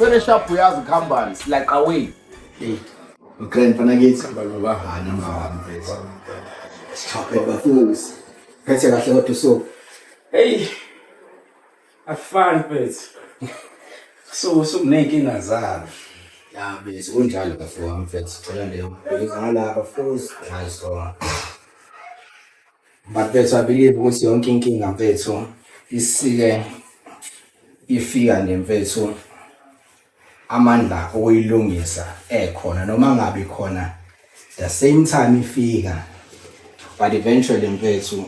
finish up uyazi kuhamba like away. Hey, grandfather kids. Number one, please. Stop it, bafools. Phethe kahle kodwa so. Hey. Afani mfethu. So kuneyinkinga zalo. Ya bese kunjalo bafowethu mfethu. Cela nje ngala bafools. So. But mfethu I believe ukuthi yonke inkinga mfethu isike ifika nje mfethu amandla okuyilungisa ekhona noma ngabe khona the same time ifika but eventually mfethu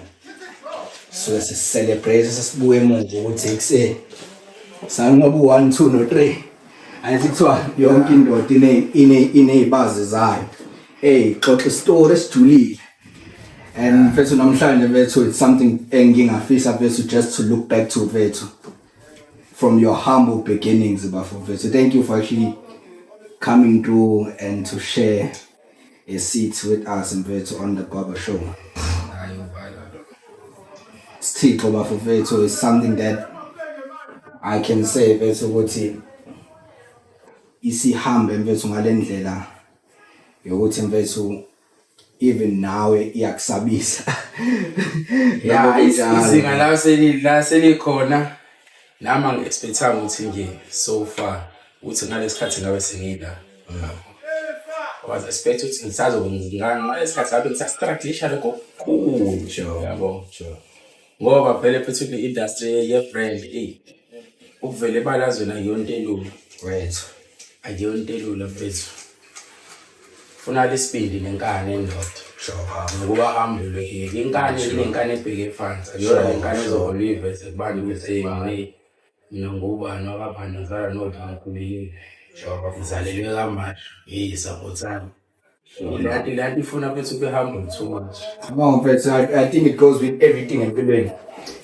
so celebrate sesibuye emuva ukuthi ekuse sanqobu 1 2 no 3 ayithi kuthiwa yonke indoda inezibazi zayo xoxa story esijulile and mfethu namhlanje mfethu it's something engingafisa mfethu just to look back to mfethu from your humble beginnings bafowethu. So thank you for actually coming through and to share a seat with us mfethu on the Barber Show. Sithixo bafowethu is something that I can say mfethu ukuthi isihambe mfethu ngalendlela yokuthi mfethu even nawe iyakusabisa. Yeah, izinga la selikhona nama ngi-expectanga ukuthi nje so far uthi ngalesikhathi ngabe sengila. Was expect ukuthi ngalesikhathi ngabe ngisastrugglisha lokho cool sure yabo sure. Ngoba phela phethu kwi-industry ye-brand ukuvele balazwena yonke elula wethu ayonke elula mfethu. Funa lesibindi nenkani endoda sure ngoba hambule inkani lenkani ebheke phansi yona inkani ezolive sekubani ukuthi mina ngubani wakabani ngizala nodlankulile sure ngizalelwe kamanje support Lati ifuna mfethu behamba too much. Yabo mfethu I think it goes with everything empilweni.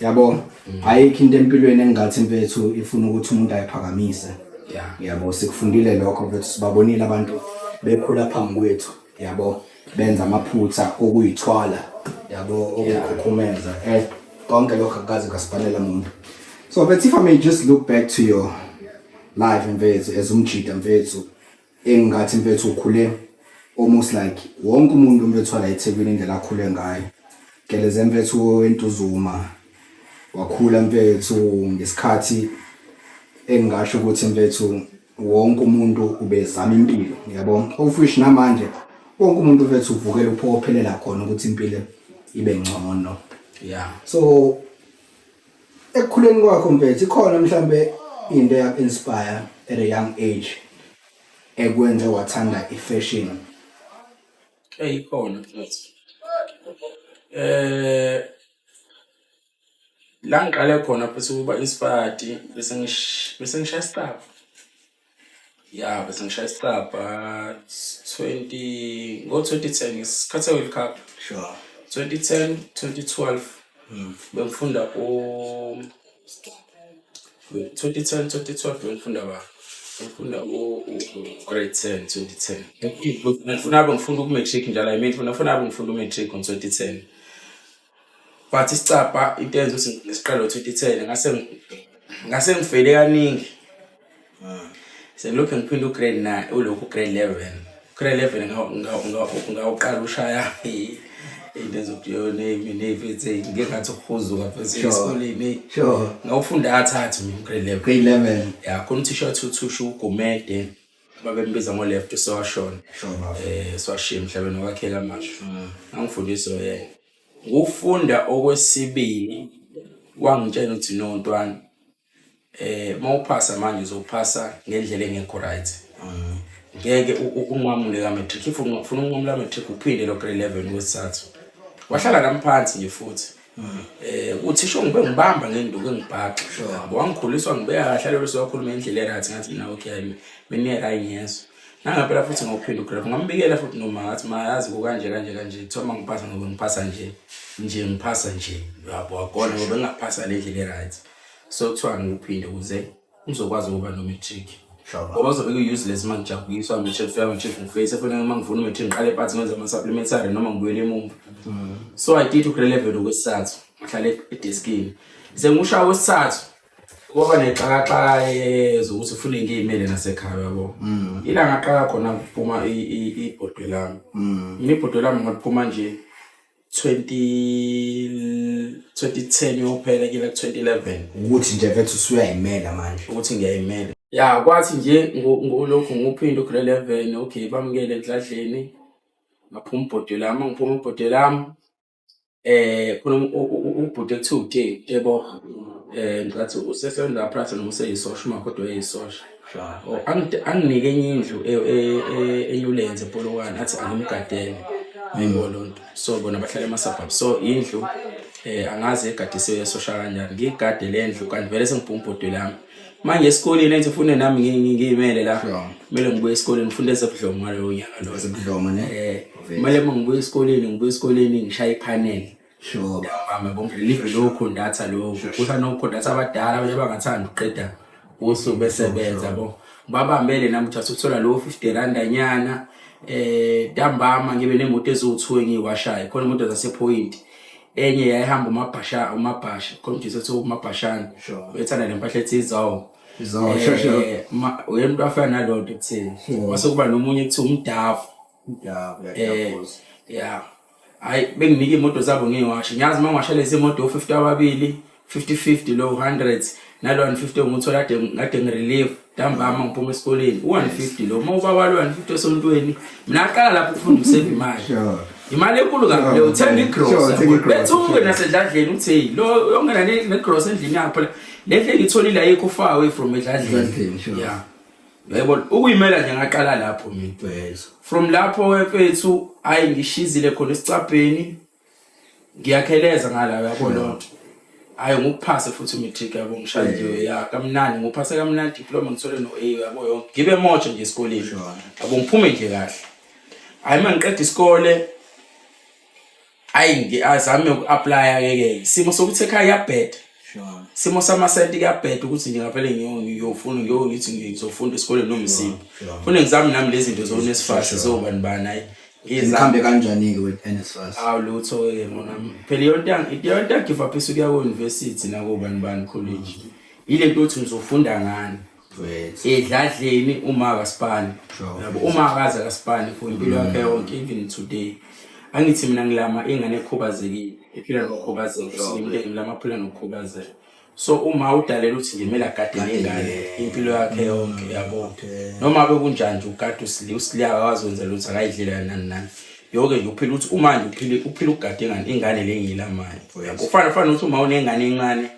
Yabo ayikho into empilweni engathi mfethu ifuna ukuthi umuntu ayiphakamise. Yeah. Yabo sikufundile lokho mfethu sibabonile abantu bekhula phambi kwethu. Yabo benza amaphutha okuyithwala. Yabo okukhukhumeza konke lokho akaze kasipanela umuntu. So but if I may just look back to your life mfethu as umjida mfethu engathi mfethu ukhule almost like wonke umuntu mfethu la eThekwini indlela akhule ngayo. Geleze mfethu entuzuma wakhula mfethu ngesikhathi engasho ukuthi mfethu wonke umuntu ubezama impilo yabo of which namanje wonke umuntu mfethu uvukela uphophelela khona ukuthi impilo ibe ngcono. Yeah. So ekukhuleni kwakho mfethu ikhona mhlambe into ya inspire at a young age ekwenze wathanda ifashion. Ikhona mfethu. La ngiqale khona futhi ukuba inspired bese ngishaya stop. Yeah, bese ngishaya stop 2010 ngesikhathi World Cup. Sure. 2010 2012 bengifunda 2010 2012 bengifunda grade 10 2010 ngifuna ukumatric njalo I mean ngifuna ukumatric on 2010 but isicapha into enzo ngesiqalo 2010 ngase ngifele kaningi selokhu ngiphinda ugrade 9 ulokhu grade 11 ngawuqala ushaya into zokuyona nefethe ngengathi ukuhuzuka phezulu esikoleni Sure. ngawufunda athathu mina grade 11 Grade 11. yeah khona uthisha uthushu ugumede babembiza ngo left sowashona swashiya emhlabeni wakhe kamasho ngangifundiswa yena ngufunda okwesibili wangitshela ukuthi no ntwana mawuphasa manje uzophasa ngendlela engekho right ngeke unqamule ka matric if ufuna unqamula matric uphinde lo grade 11 kwesithathu wahlala nami phansi nje futhi uthisha ngibe ngibamba ngenduku engibhaxa yabo wangikhuliswa ngibeka kahle lo sokhuluma indlela erathi ngathi mina okay mina ayinyeso nangaphela futhi ngawuphinda ugraph ngambikela futhi noma ngathi mayazi kanje thoma ngiphasa ngoba ngiphasa nje ngiphasa nje yabo wakona ngoba ngingaphasa le ndlela erathi so kuthiwa ngiphinde ukuze ngizokwazi ukuba no matric ngoba uzobeka useless mangijabukiswa matric fika matric ngiface efuna mangivuna matric ngiqale phansi ngenza ama supplementary noma ngibuyele emuva so I did grade 11 okwesithathu ngihlale edeskini sengushawa wesithathu Ngoba nexakaxaka zokuthi ufune ngiyimele nasekhaya yabo. Ila ngaqala khona ukuphuma ibhodwe lami. Mina ibhodwe lami ngaphuma nje 2010 yophela kila 2011 ukuthi nje mfethu usuyayimela manje ukuthi ngiyayimela. Ya kwathi nje ngolokhu nguphinda ku 11 okay bamukele endladleni ngaphuma ibhodwe lami ngiphuma ibhodwe lami khona ubhodwe ekuthiwa uDay yebo ngathi usesenza practice noma useyisosha uma kodwa eyisosha. Anginike enye indlu eUlenze Polokwane athi angimgadele ngiyibona lonto. So bona bahlala eMasuburbs. So indlu angazi egadisiwe yesosha kanjani. Ngigade le ndlu kanti vele sengiphuma ibhodwe lami. Manje esikoleni enze ufune nami ngiyimele la. Kumele ngibuye esikoleni ngifunde ezebudlomo ngalowo nyaka lo. Ezebudlomo ne. Kumele ngibuye esikoleni ngishaya ipanel. Sure. Mama bonke lokho ndatha lokho. Kusa nokukhondatha abadala abanye abangathanda uqeda usuku besebenza yabo. Babambele nami uthatha ukuthola lo 50 rand anyana. Dambama ngibe nemoto ezo2 engiwashayo. Khona imoto zasePoint. Enye yayihamba umabhasha. Khona nje sethi umabhashana. Wethana lempahla ethi izawo. Uyentu afana nalonto ekutheni. Wase kuba nomunye ekuthiwa umdafu. Yeah. Hayi benginike imoto zabo ngiwasha. Ngiyazi mangwasha lezi imoto o50 ababili 50 lo 100 nalo 150 nguthola kade ngirelieve dambama ngiphuma esikoleni 150 lo mawubaba lo 150 esontweni mina aqala lapho ukufunda usave imali. Imali enkulu kakhulu uthenga igross bethuke nasedladleni uthi lo yongena negross endlini yakho phela le ndlela itholile ayikho far away from edladleni. Yeah. Yebo ukuyimela nje ngaqala lapho mina. From lapho wefethu ayi ngishizile khona esicapheni ngiyakheleza ngala yabo lonto. Hayi ngikuphase futhi matric yabo ngishayile ya kamnandi ngiphase kamnandi diploma ngithole no A yabo yonke. Ngibe motshe nje esikoleni. Yabo ngiphume nje kahle. Hayi mangiqeda isikole ayi ngiyazame ukuapply ke simo sokuthi ekhaya yabheda. Simo samasenti kuyabheda ukuthi nje ngaphela ngiyofuna ngithi ngizofunda esikoleni nomsimo. Fune ngizame nami lezi zinto zoNSFAS zobani bani hayi ngizambe kanjani ke with NSFAS. Lutho ke ngona phela yonke give up isuka ku university na kobani bani college. Ile nto uthi ngizofunda ngani. Edladleni uma kaSpani. Yabo uma akaza kaSpani for impilo yakhe yonke even today. Angithi mina ngilama ingane ekhubazekile ephila nokukhubazeka simle ngilama phila nokukhubazeka. So uma udalela uthi ngimela gade ngengane impilo yakhe yonke yabo. Noma bekunjani nje ukade usiliya akazwenza lutho akayidlela nani. Yonke nje uphila uthi uma nje uphila ugade ingane le ngilamayo. Ufana uthi uma unengane encane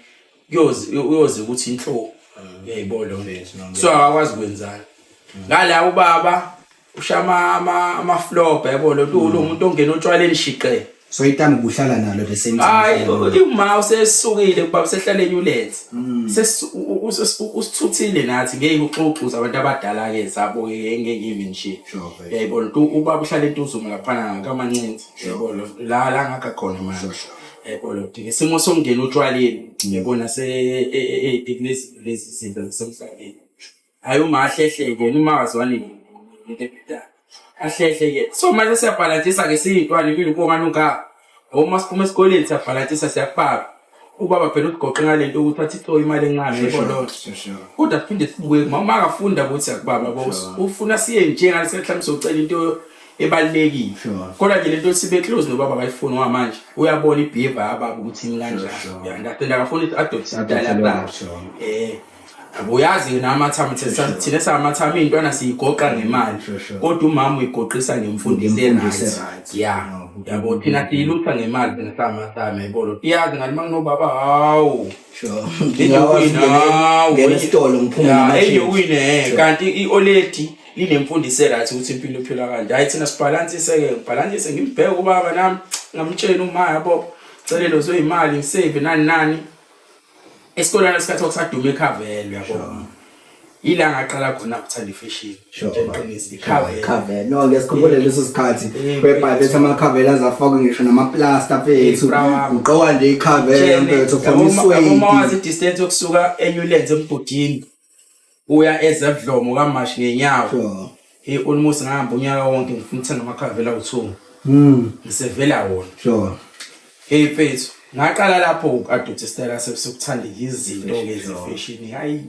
uyoze ukuthi inhlobo uyayibona so akwazi kwenzana. Ngala ubaba ushama ama-flop yabona lo umuntu ongena otshwaleni shiqe. So itami kuhlala nalo the same time. Hayi uma usesukile kuba usehlala eNewlands. Usithuthile nathi ngeke uxoxuza abantu abadala ke zabo ngeke nje. Yayibona ubaba uhlala eNtuzuma laphana ngakamancinci. Yabona la ngakho khona manje. Yabona isimo somngena otshwaleni ngiyabona lezi zinto zasemhlabeni. Hayi uma ahlehleke uma wazwani ngedebita. Ahlehleke. So manje siyabhalantisa ke siyintwana impilo kongani unga. Uma siphuma esikoleni siyabhalantisa siyafaka. Ubaba phela ugoqe ngalento ukuthi athi cho imali encane yebo. Kodwa siphinde sibuye uma akafunda ukuthi akubaba boss. Ufuna siye nje ngale mhlawumbe socela into ebalekile. Kodwa nje lento sibe close nobaba bayifuna manje. Uyabona ibehavior ababa ukuthi ini kanjani. Uyandapenda akafuna ukuthi adopt idala baba. Uyazi namathami thina samathami intwana siyigoqa ngemali kodwa umama uyigoqisa ngemfundiso right. Yeah. Yabo thina silutha ngemali thina samathami yibolo. Iyazi ngani manginobaba hawu. Ngesitolo ngiphuma namathini. Eyiwine kanti ioledi linemfundiso right ukuthi impilo iphila kanje. Hayi thina sibalansise ngimbheke ubaba nami ngamtshela uma yabo celelo zoyimali ngisave nani. Esikoleni lesikhathi okusadume eKhavelo yabo. Ila ngaqala khona ukuthanda ifashion. Ngiqinisa iKhavelo. No ngiyasikhumbula leso sikhathi. Webha bethu amakhavelo azafaka ngisho namaplaster fethu. Uqoka nje iKhavelo mfethu khona isway. Uma wazi distance yokusuka eNewlands eMgodini uya eZedlomo kaMashi ngenyawo. Almost ngihamba unyaka wonke ngifuna ukuthenga amakhavelo awu2. Ngisevela wona. Sure. Mfethu ngaqala lapho aduthe style sokuthanda izinto ngezifashion hayi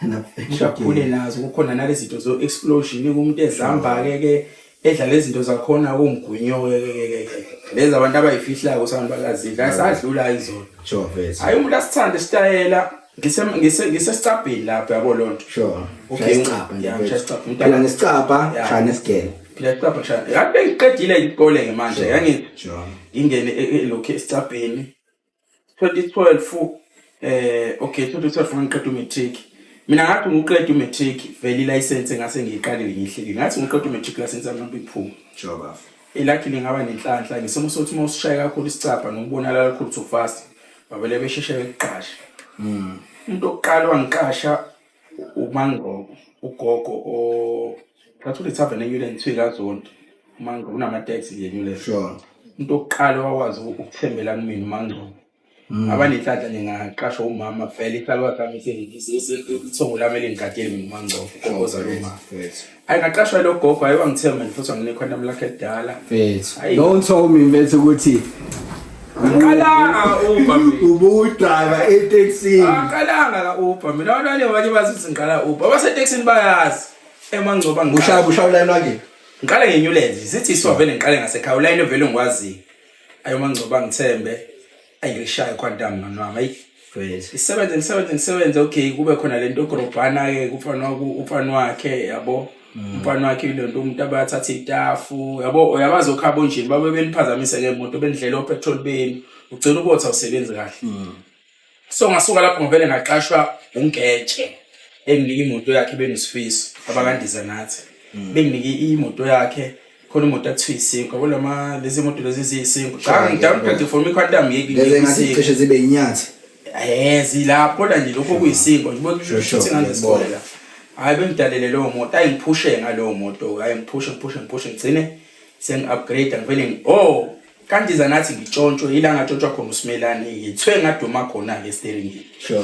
ngijaphule nazo kukhona nalezi zinto zo explosion kumuntu ezihamba ke edla lezi zinto zakhona kumgunyo ke lezi abantu abayifihlayo sabantu bakazidla asadlula izona sure vese hayi umuntu asithanda style ngisesicabheni lapho yabo lonto sure okay ngiyacapha phela nesicapha shana sigele phela isicapha shana yabe ngiqedile isikole ke manje yangithi sure ingene lokho esicabheni 2012 okay 2012 ngiqeda umatric mina ngathi ngiqeda umatric vele license ngase ngiyiqalile ngihleli ngathi ngiqeda umatric license yami iphuma sure bafo luckily ngaba nenhlanhla ngisimo sokuthi mawusishaya kakhulu isicapha nokubonakala kakhulu too fast babele besheshe beqasha umuntu oqala wangiqasha uMango ugogo o Thathule tavern enyule ntwika zonke uMango kunama taxi yenyule sure umuntu oqala wawazi ukuthembela kumina uMango abanenhlanhla ngingaqasha umama vele iqalwa kami isithongo lami elingadeli mina uMango ugoza lo mama ayingaqashwa lo gogo ayewangithemba futhi wanginikho nami lakhe edala fethu don't tell me mfethu ukuthi kalanga Uber ubudriver etaxini kalanga ka Uber mina abanye bathi bathi ngqala Uber abasetaxini bayazi eMangcoba bushaya line wake ngiqala ngenyulezi sithi siwavele ngiqale ngasekhaya line vele ngikwazi ayo Mangcoba ngithembe ayishaya quantum nami hayi fethu isebenze okay kube khona lento grobhana ke ufana wakhe yabo umfana wakhe lento umuntu abathatha itafu yabo yabazi okhabo nje babe beniphazamise ngemoto bendlela opetrol beni ugcina ubotha usebenza kahle so ngasuka lapho ngivele ngaqashwa ungetshe enginike imoto yakhe benisifiso abakandiza nathi benginike imoto yakhe khona imoto ekuthiwa isinko yabo lezi moto lezi ziyisinko cha ngidawunphethe for me quantum yeki lezi ngathi cishe zibe inyathi zilapho kodwa nje lokho kuyisinko nje ukuthi ngangisibolela hayi bengidalele lo moto ayingiphushe ngalo moto hayi ngiphushe ngigcine sengi-upgrade ngivele kandiza nathi ngitshontsho ilanga ntshontsho khona uSimelane ngithwe ngaduma khona-ke steering sure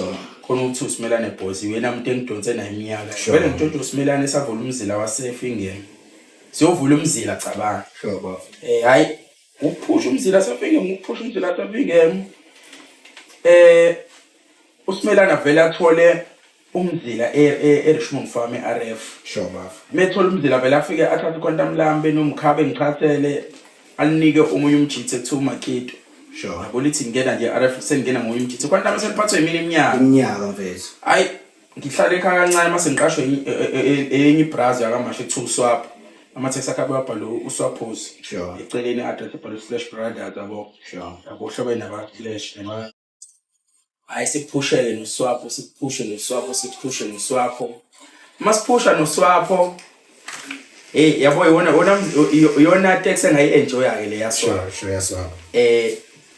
khona ukuthi uSimelane boss wena umuntu engidonse nayo iminyaka vele ngitshontsho uSimelane savula umzila wasefingeni siyovula umzila cabanga sure bafo hayi ukuphusha umzila sefingeni ukuphusha umzila sefingeni uSimelane vele athole umzila eRichmond Farm eRF sure bafo methola umzila vele afike athathe quantum lambe nomkhabe ngichathele alinike omunye umjithe ekuthiwa uMakito sure yabo lithi ngena nje RF sengena ngomunye umjithe quantum seliphathwe yimini iminyaka mfethu hayi ngihlale ekhaya kancane mase ngiqashwe enye ibrazo yakamashe ekuthiwa uSwap ama-taxi akhe ababhala uSwapos sure eceleni i-address ebhalwe Flash Brothers yabo sure yabo hlobene naba-Flash hayi sikuphushele noSwapo sikuphushe noSwapo masiphusha noSwapo yabo yona taxi engayi-enjoya ke le yaSwapo sure yaswapa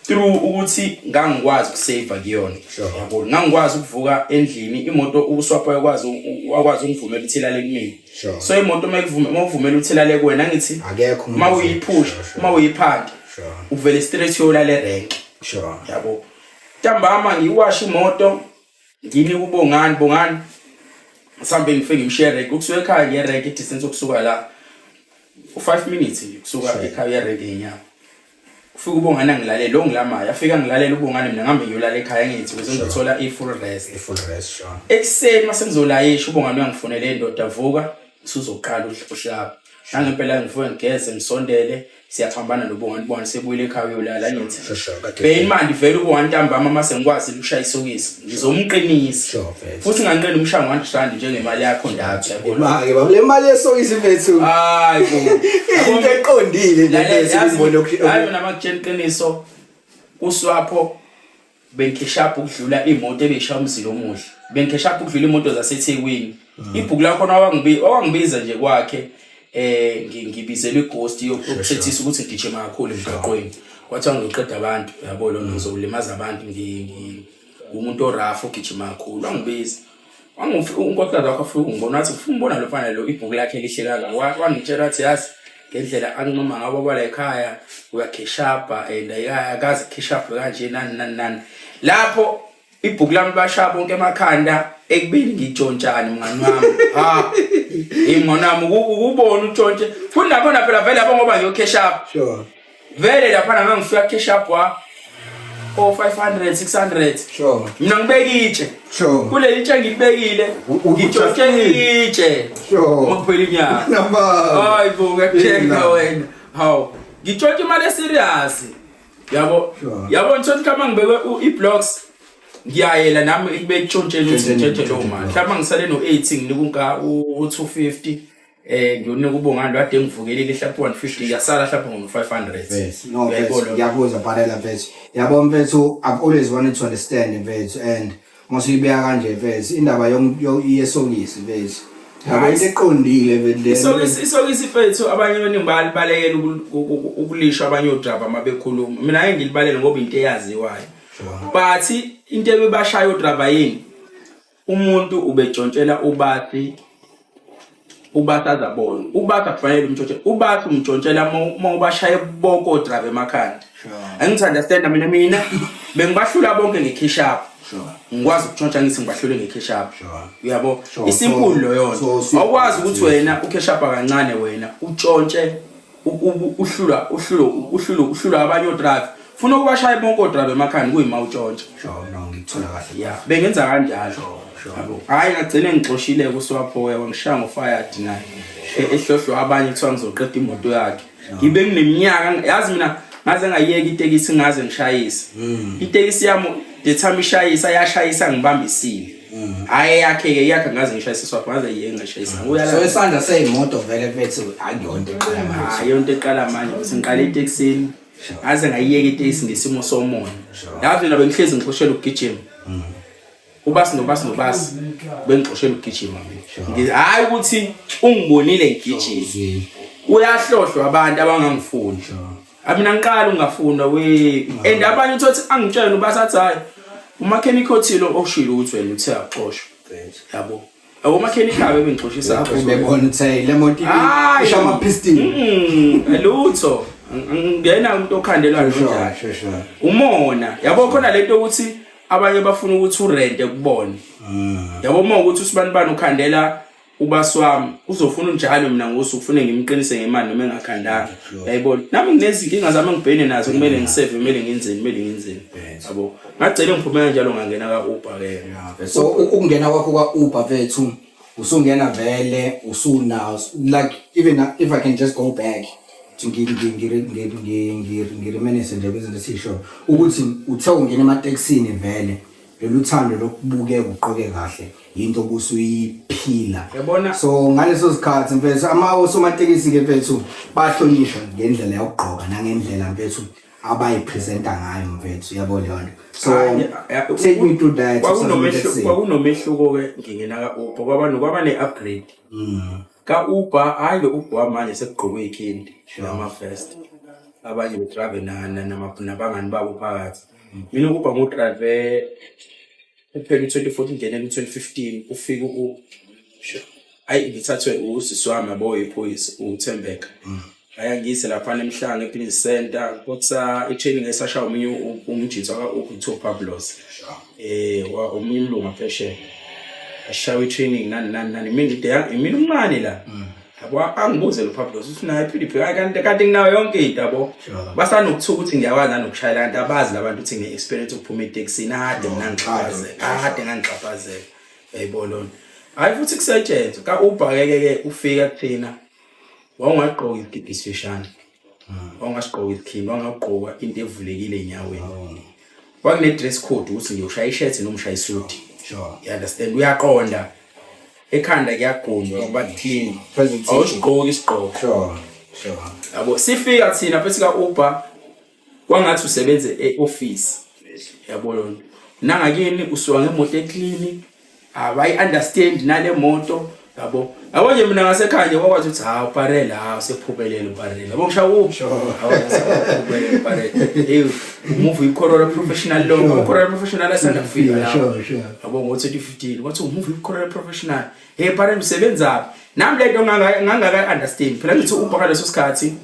through ukuthi ngangikwazi ukusave kuyona yabo ngangikwazi ukuvuka endlini imoto uSwapo wakwazi ungivumela ukuthi ilale kumina so imoto mawuvumela ukuthi ilale kuwena ngithi akekho mawuyiphusha mawuyiphanda uvele straight yolale rank sure yabo ntambama ngiwasha imoto ngini kubongani mhlambe ngifike ngimshare ukusuka ekhaya ngerank distance okusuka la u5 minutes nje kusuka ekhaya yerank yenyama ufika ubongani ngilale lo ngilamayo afika ngilalela ubongani mina ngambe ngiyolala ekhaya ngithi ukuze ngizothola i-full rest sure ekseni mase ngizolayisha ubongani wangifonela indoda vuka usuzoqala uhlaba ngempela ngivuke ngigeze ngisondele siyaphambana nobongani sebuyile ekhaya uyolala ngithi beyimandi vele ubongani ntambama mase ngikwazi ukushaya isokisi ngizomqinisa futhi nganqeni umshango R100 njengemali yakho ndathu yabona ke baba le mali yesokisi mfethu hayi into eqondile nje sibone hayi mina makutshela iqiniso uSwapo bengikhishapha ukudlula imoto ebeyishaya umzila omuhle bengikhishapha ukudlula imoto zaseThekwini ibhuku lakho owangibiza nje kwakhe ngibizela ighost yokusethisa ukuthi ngigijima kakhulu emgaqweni kwathi ngizoqeda abantu yabo lo ngizolimaza abantu umuntu orafu ogijima kakhulu wangibiza unkosikazi wakho afike ngibona wathi ufuna ubona lo mfana lo ibhuku lakhe lihle kangaka wangitshela ukuthi yazi ngendlela anqoma ngabo bala ekhaya uyakhishapha and akazi khishapha kanje nani lapho ibhuku lami bashaya bonke emakhanda ekubeni ngitshontshane mngani wami mngani wami ukubona utshontshe futhi nakhona phela vele lapho ngoba ngiyokheshapha sure vele lapha ngangifika kheshapha 500 600 Sure. mina ngibeka itshe Sure. kuleli itshe ngilibekile ngitshontshe itshe Sure. ngokuphela inyanga Number. hayibo ngiyakuthenga wena hawu ngitshontshe imali eserious yabo Sure. yabo ngithi mhlawumbe ngibeke i-blocks ngiyayela nami kube itshontshele ukuthi lo mali mhlawumbe ngisale no-80 nginika u250 ngiyonika ubongani wade ngivukelile mhlawumbe 150 yasala mhlawumbe ngo500 No, ngiyakuzwa Parela mfethu. Yabo mfethu, I've always wanted to understand mfethu and masuyibeka kanje mfethu indaba yesokisi mfethu. Yabo into eqondile mfethu. Isokisi mfethu abanye abaningi balekela ukulishwa abanye odraba mabekhuluma. Mina ngeke ngilibalele ngoba into eyaziwayo. But into ebebashaya odraba yini umuntu ubetshontshela ubathi azabona ubathi akufanele umtshontshe ubathi umtshontshela uma ubashaye bonke odraba emakhanda angithi understand mina bengibahlula bonke ngecash up ngikwazi ukutshontsha ngithi ngibahlule ngecash up uyabo isimple lo yona awukwazi ukuthi wena ucash up kancane wena utshontshe uhlula abanye odraba funa ukubashaya bonke odraba emakhanda kuyima utshontshe no ngithola kahle. yeah bengenza kanjalo yabo hayi ngagcine ngixoshile kuswapho wangishaya ngofire deny ehlohlo abanye kuthiwa ngizoqeda imoto yakhe ngibe ngineminyaka yazi mina ngaze ngayeka itekisi ngaze ngishayisa itekisi yami the time ishayisa yashayisa ngibambisile hayi yakhe ngaze ngishayisa swapho ngaze yeke ngishayisa So isandla seyimoto vele mfethu akuyonto eqala manje. hayi yonto eqala manje bese ngiqala itekisini ngaze ngayeka itekisi ngesimo somoya yazi mina bengihlezi ngixoshela ukugijima ubasi bengixoshela ukugijima mina hayi ukuthi ungibonile ngigijima uyahlohlwa abantu abangangifuni mina ngiqala ungafunda we and abanye uthi angitshela ubasathi hayi umakhenikho othilo okushilo ukuthi wena uthe axoshwa yabo umakhenikha bengixoshisa Bebona ukuthi le moto isha ama piston. Lutho ngena umuntu okhandelwa njalo umona yabo khona lento ukuthi abanye bafuna ukuthi urente kubona yabo uma ukuthi usibani ukhandela ubaswami uzofuna njalo mina ngosuku ufune ngimqinise ngemali noma engakhandanga yayibona nami nginezinkinga zami ngibhene nazo kumele ngisave kumele ngenzeni yabo ngagcela ngiphumela njalo ngangena ka Uber ke So ukungena kwakho kwa Uber mfethu usungena vele usuna like even if I can just go back to ngiremenise nje kwezinto esisho ukuthi uthe ungena emateksini vele leluthando lokubukeka uqoke kahle into obusuyiphila yabona so ngaleso sikhathi mfethu osomatekisi ke mfethu bahlonishwa ngendlela yokugqoka nangendlela mfethu abayipresenta ngayo mfethu yabo leyo so take me through that kwakunomehluko ke ngingena ka Uber kwaba ne-upgrade ka Uber hayi lo Uber manje sekugqokwe ikhindi nama first abanye betravel nabangani babo phakathi mina Uber ngudrive ephela 2014 ngene 2015 ufika hayi ngithathwe usisi wami yabo iphoyisa uThembeka ayangise lapha emhlanga ePhoenix Center kutsa itraining esasha umunye umjitso ka uKutho Pablos omunye umlungu pheshe ashawe itraining nani mina umncane la yabo angibuze lo Pablos usunayo Philip kanti nginayo yonke into yabo basanokuthuka ukuthi ngiyakwazi nokushayela kanti abazi labantu ukuthi ngeexperience ukuphuma eTaxini ade mina ngixaphazela yayibona hayi futhi kusetshenzwe ka Uber ke ufika kuthina wawungaqoka isigidi esifishane wawungasiqoka isikhini wangaqoka into evulekile enyaweni wakune dress code ukuthi ngiyoshaya ishirt noma ushaya isuit you understand uyaqonda ekhanda kuyagqunywa kuba clean awusiqoki isiqoko yabo sifika thina phethi ka Uber kwangathi usebenze e-office yabo nangakini usuka ngemoto eclean abayi understand nale moto yabo nje mina ngasekhaya wakwazi ukuthi ha uparela sephuphelele uparela yabo ngishaya awuphuphelele uparela move i-Corolla professional lo Corolla professional asanda kufika la yabo ngo2015 wathi move i-Corolla professional parela usebenza nami lento ngangaka understand phela ngithi Uber ngaleso sikhathi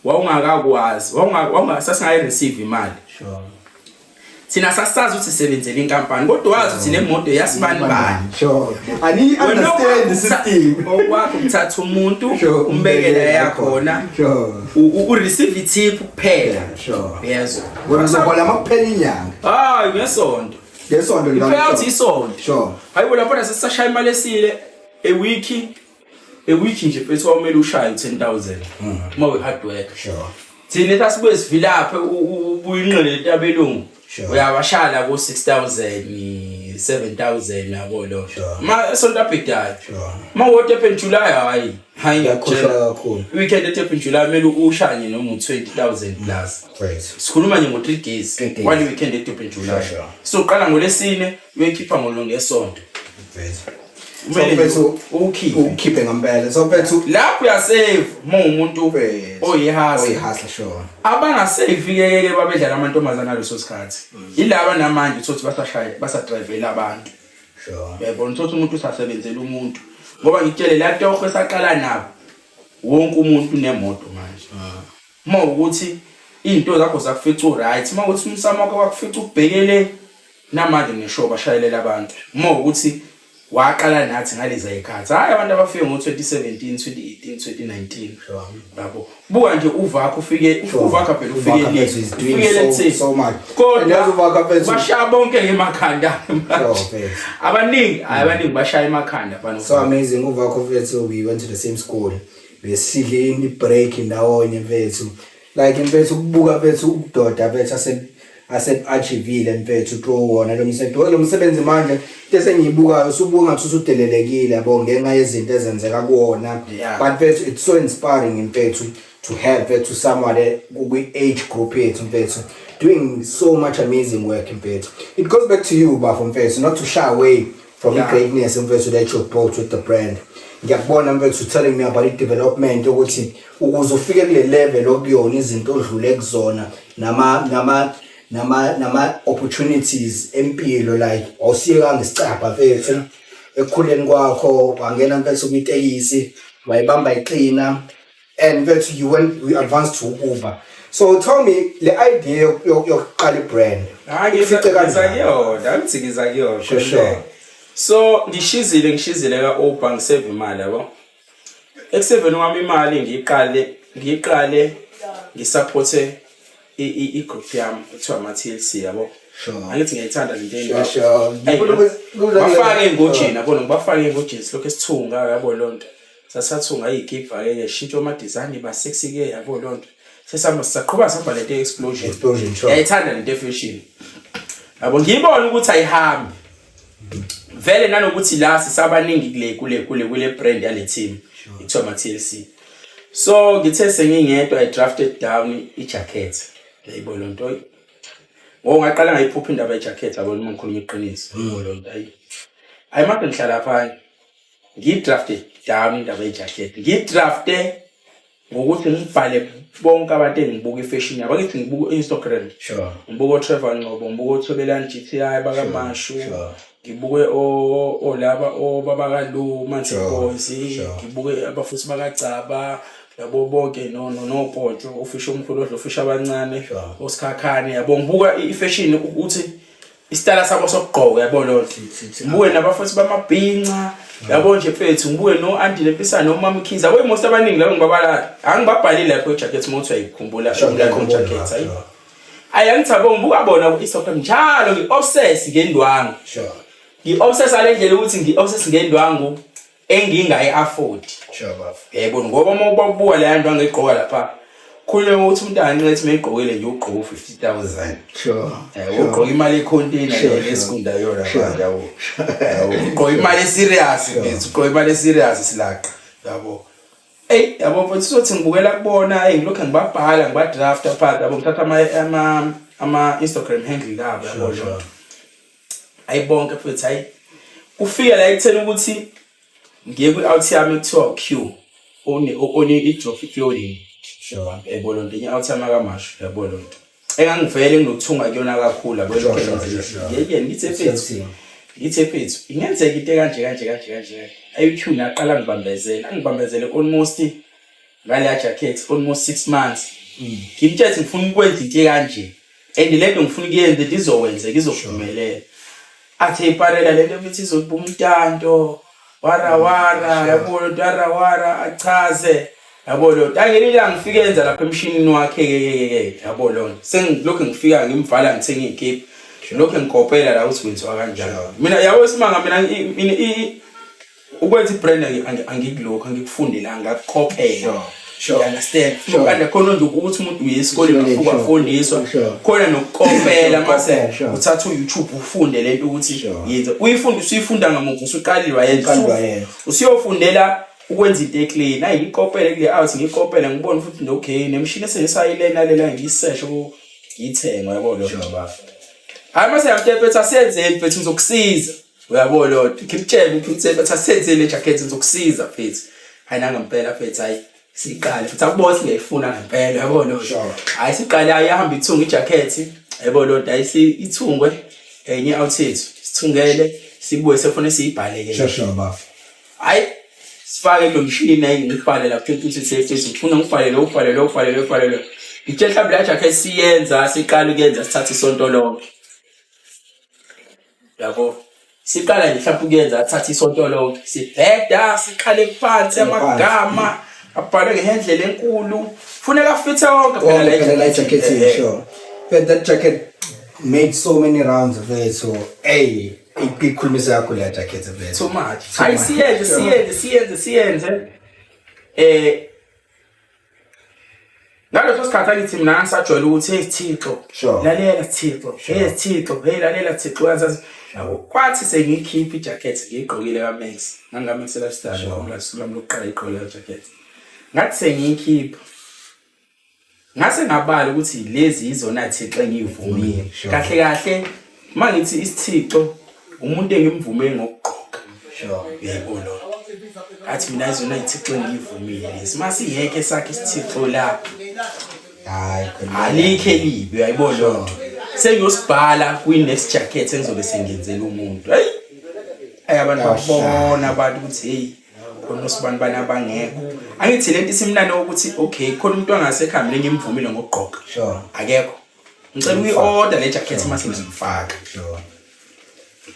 wawungakakwazi wawungasasingayi receive imali thina sasazi ukuthi sisebenzele inkampani kodwa wazi ukuthi nemoto yasibani bani. Sure. Ani understand the system. Okwakho ukuthatha umuntu umbekele yakhona. Sure. U-receive tip kuphela. Sure. Yezwa. Wena uzobola makuphela inyanga. Hayi ngesonto. Ngesonto ipayout isonto. Sure. Hayibo lapho sesashaya imali esile a week nje mfethu awumele ushaye 10,000 uma we hard work. Sure. Thina sasibuye sivilaphe ubuyinqele letabelungu. Uyabashala ko 6,000 7,000 yabo lo. Ma sonto abhedayo. Ma wote ephe July hayi ngiyakhohlwa kakhulu. Weekend ephe July mele ushanye noma 20,000 plus. Right. Sikhuluma nje ngo 3 days. One weekend ephe July. So qala ngolesine uyekhipha ngolongesonto. So ukhiphe ngempela. So bethu lapho uyasave umuntu oyihasa. Sure. Abangasave ke babedlala amantombazana leso sikhathi. Yilaba namanje uthi basadrivela abantu. Sure. Uyabona ukuthi umuntu usasebenzela umuntu. Ngoba ngitshele la toho esaqala nabo. Wonke umuntu unemoto manje. Uma ukuthi izinto zakho zakufica right, uma ukuthi umsamo wakho wakufica ubhekele namanje ngisho bashayelela abantu. Uma ukuthi waqala nathi ngalezi ayikhathi hayi abantu abafike ngo2017 2018 2019 yabo buka nje uvakho ufike ufike so much kodwa bashaya bonke emakhanda abaningi bashaya emakhanda bano so amazing uvakho mfethu we went to the same school besidlini break ndawonye mfethu like mfethu ukubuka mfethu ubudoda mfethu achievile mfethu to wona lo msebenzi manje sengiyibukayo usubuka ngathi usudelelekile yabo ngenxa yezinto ezenzeka kuona but mfethu it's so inspiring mfethu to help to someone kwi age group yethu mfethu doing so much amazing work mfethu. It goes back to you Bafo mfethu not to shy away from the greatness mfethu that you brought with the brand. Ngiyakubona mfethu telling me about the development ukuthi ukuze ufike kule level okuyona izinto odlule kuzona nama opportunities empilo like awusiyeka ngesicapha mfethu ekukhuleni kwakho wangena mfethu kwitekisi wayibamba iqina and mfethu we advanced to Uber. So tell me the idea yokuqala ibrand. Ngithikiza kuyona sure. So ngishizile ka Uber ngisave imali yabo. Ekusaveni wami imali ngiqale ngisupporte i-group yami kuthiwa ama-TLC yabo. Angithi ngiyayithanda le nto. Bafake engojeni yabona ngibafake engojeni lokho esithunga yabo lonto. Sasathunga igiva ke shintsha ama design ba sexy ke yabo lonto. Sesaqhubeka samba le nto explosion. Ngiyayithanda le nto fashion. Yabo ngiyibona ukuthi ayihambi. Vele nanokuthi la sisabaningi kule brand yale team kuthiwa ama-TLC. So ngithe sengingedwa I drafted down i-jacket. Yayibona lonto. Ngaqala ngayiphupha indaba ye-jacket yabona uma ngikhuluma iqiniso. Lonto ayimaphi ngihlala phansi. Ngidrafted down indaba ye-jacket. Ngidrafte ngokuthi ngibhale bonke abantu engibuka ifashion yabo. Ngithi ngibuka Instagram. Sure. Ngibuka Trevor Ngcobo, ngibuka Thobelani GTI bakaMashu. Ngibuke olaba obaba kaLu Manzi Boys. Ngibuke abafuthi bakaGcaba. Yabo bonke no Poto ofisha umkhulu ofisha abancane osikhakhane yabo ngibuka ifashion ukuthi istyle sabo sokugqoka yabo lo ngibuke nabafuthi bamabhinca yabo nje mfethu ngibuke no Andile Mpisana no Mama Khiza we most abaningi labo ngibabala angibabhalile lapho jacket mothi ayikhumbula jacket hayi angithabo ngibuka bona ku Instagram njalo ngi-obsess ngendwangu ngi-obsess alendlela ukuthi ngi-obsess ngendwangu engingayi-afford. Sure Bafo. Yebo ngoba uma ubuka le nto angigqoka lapha khuluma ukuthi umntana ngithi mayigqokile nje ugqoka 50,000. Sure. Ugqoka imali econtainer lesikunda yona manje yabo. Ugqoka imali serious ugqoka imali serious silaqa yabo. Yabo mfowethu sothi ngibukela kubona ngilokho ngibabhala ngibadrafta phansi yabo ngithatha ama Instagram handle labo yabo. Ayibonke mfowethu hayi ufika la ekuthena ukuthi ngiye ku-out yami kuthiwa Q one i-trophy clothing. Sure. Yabo lonto i-out yami kaMashu yabo lonto engangivele nginokuthunga kuyona kakhulu yabo yeke ngithe phethu ingenzeka into kanje ayi-Q naqala ngibambezele almost ngale jacket almost 6 months. Ngimthethe ngifuna ukwenza into kanje and lento ngifuna ukuyenza izokwenzeka izophumelela athe iparela lento futhi izoba umntanto wara yabo achaze yabo lo angelila ngifike enza lapha emshinini wakhe ke yabo lo sengilokho ngifika ngimvala ngithenga ikhiphi lokho ngikopela la ukuthi kwenziwa kanjani mina yabo simanga mina ukwenza ibrand angikulokho angikufundela ngakukopela you understand ukanda khona nje ukuthi umuntu uye esikoleni ufuka afundiswa khona nokukopela mase uthatha uYouTube ufunde lento ukuthi yenza usuyifunda ngamuva usuqalile wayenza usiyofundela ukwenza into eclean hayi ngikopele kule out ngikopela ngibona futhi okay nemshini esesayilena lela ngiyiseshe ngiyithenga yabo lo hayi mase yamtephetha senzeni mfethu ngizokusiza uyabo lo ngikutshela ukuthi mfethu asenze le jacket ngizokusiza mfethu hayi nanga impela mfethu hayi siqale futhi akubona ngiyifuna ngempela yabo lo hayi siqale ayahamba ithunga ijacket yabo lo dayisi ithungwe enye outfit sithungele sibuye sefone siyibhaleke shosho bafu hayi sifake lo mshini nayi ngifale lapho ukuthi safety sifuna ngifale lo ngithe mhlawumbe la jacket siyenza siqala ukuyenza sithatha isonto lonke yabo siqala nje mhlawumbe ukuyenza sithatha isonto lonke sibheda siqale phansi amagama abhalwe ngehendlela enkulu funeka fit wonke phela la jacket sure but that jacket made so many rounds of it so hey ikhulumisa yakho la jacket of it so much hayi siyenze ngalo sikhatha ngithi mina ngisajwayela ukuthi Thixo lalela Thixo Thixo lalela Thixo yazazi kwathi sengikhipha ijacket ngiyigqokile kaMax ngangamexela style ngomlami lokuqala iqola ijacket ngathi sengikhipha ngase ngabala ukuthi lezi izona Thixo engivumile kahle mangithi isithixo umuntu engimvume ngokugqoka yebo lo athi mina izona Thixo engivumile mase yeke sakhe isithixo lapho hayi alikhe libe yayibona lonto sengiyosibhala kwi next jacket engizobe sengenzela umuntu hayi abantu babona abantu ukuthi hey khona sibani banabangekho angithi lento isimnane ukuthi okay khona umuntu angasekhamba ngimvumile ngokugqoka sure akekho ngicela uyi-order le jacket mase ngizifaka sure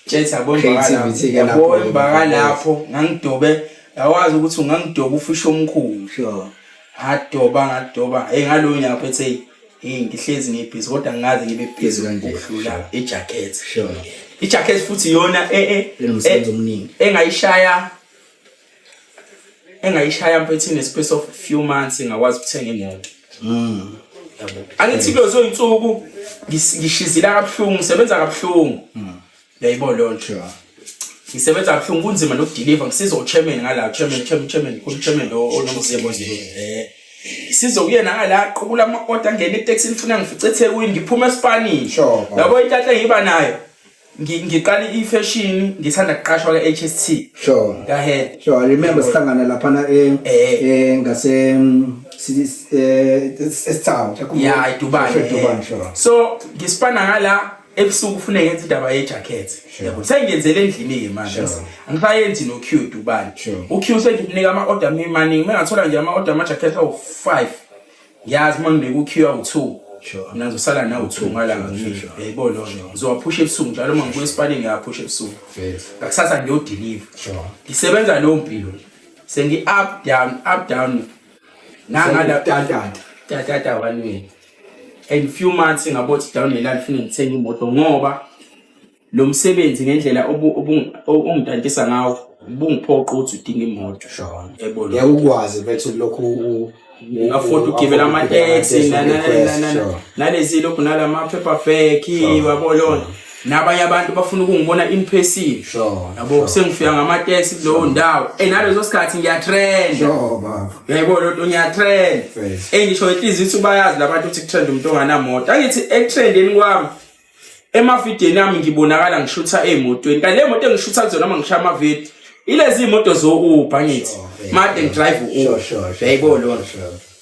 jetha bomba lapho ngangidobe yawazi ukuthi ungangidoba ufisho omkhulu sure ngadoba ngalo nyaka phethe ngihlezi ngibhizi kodwa ngingaze ngibe busy ukudlula ijacket sure ijacket futhi yona enomsebenzi omningi engayishaya mfethu in a space of few months ngakwazi ukuthenga imoto yabo angithi kuzo insuku ngishizila kabuhlungu ngisebenza kabuhlungu yayibona lonto ngisebenza kabuhlungu kunzima nokudeliver ngisiza uchairman ngala chairman lo onomzebo nje sizokuyena ngala qhubula ama-order angena itaxi nifuna ngifice eThekwini ngiphume eSpanish yabo intatha ngiba nayo ngiqala ifashion ngithanda kuqashwa ke HST sure go ahead sure I remember sihlangana lapha ngase esithawu yeah Dubai sure so ngispana ngala ebusuku ufune ngenza indaba yejacket yabo sengiyenzele endlini manje angisayenzi no Q Dubai uQ sengikunika ama-order mani mengathola nje ama-order ama-jacket awu5 ngiyazi manginika uQ awu2 mina ngizosala nawo 2 ngalanga ngisho yayibona lo ngizowaphusha ebusuku njalo mangibuya eSpanish ngiyaphusha ebusuku ngakusasa ngiyodeliver ngisebenza lo mpilo sengi up down nangala tata wanini and few months ngabothi down eland funa ngithenga imoto ngoba lo msebenzi ngendlela ongidantisa ngawo ubungiphoqa ukuthi udinga imoto yayibona yakukwazi bethu lokhu ngafunda ukugibela ama-taxi nalezi lokhu nalama paper bag wabona nabanye abantu bafuna ukungibona in person yabo sengifika ngama-taxi kulowo ndawo nalezo sikhathi ngiyatrend yayibona lonto ngiyatrend ngisho inhliziyo ukuthi bayazi labantu ukuthi kutrend umuntu onganamoto angithi etrendeni kwami emavidiyweni ami ngibonakala ngishutha emotweni kanti le moto engishutha kuzona uma ngishaya amavidiyo ilezi imoto zo-Uber ngithi made ngidrive u-Uber yayibona lonto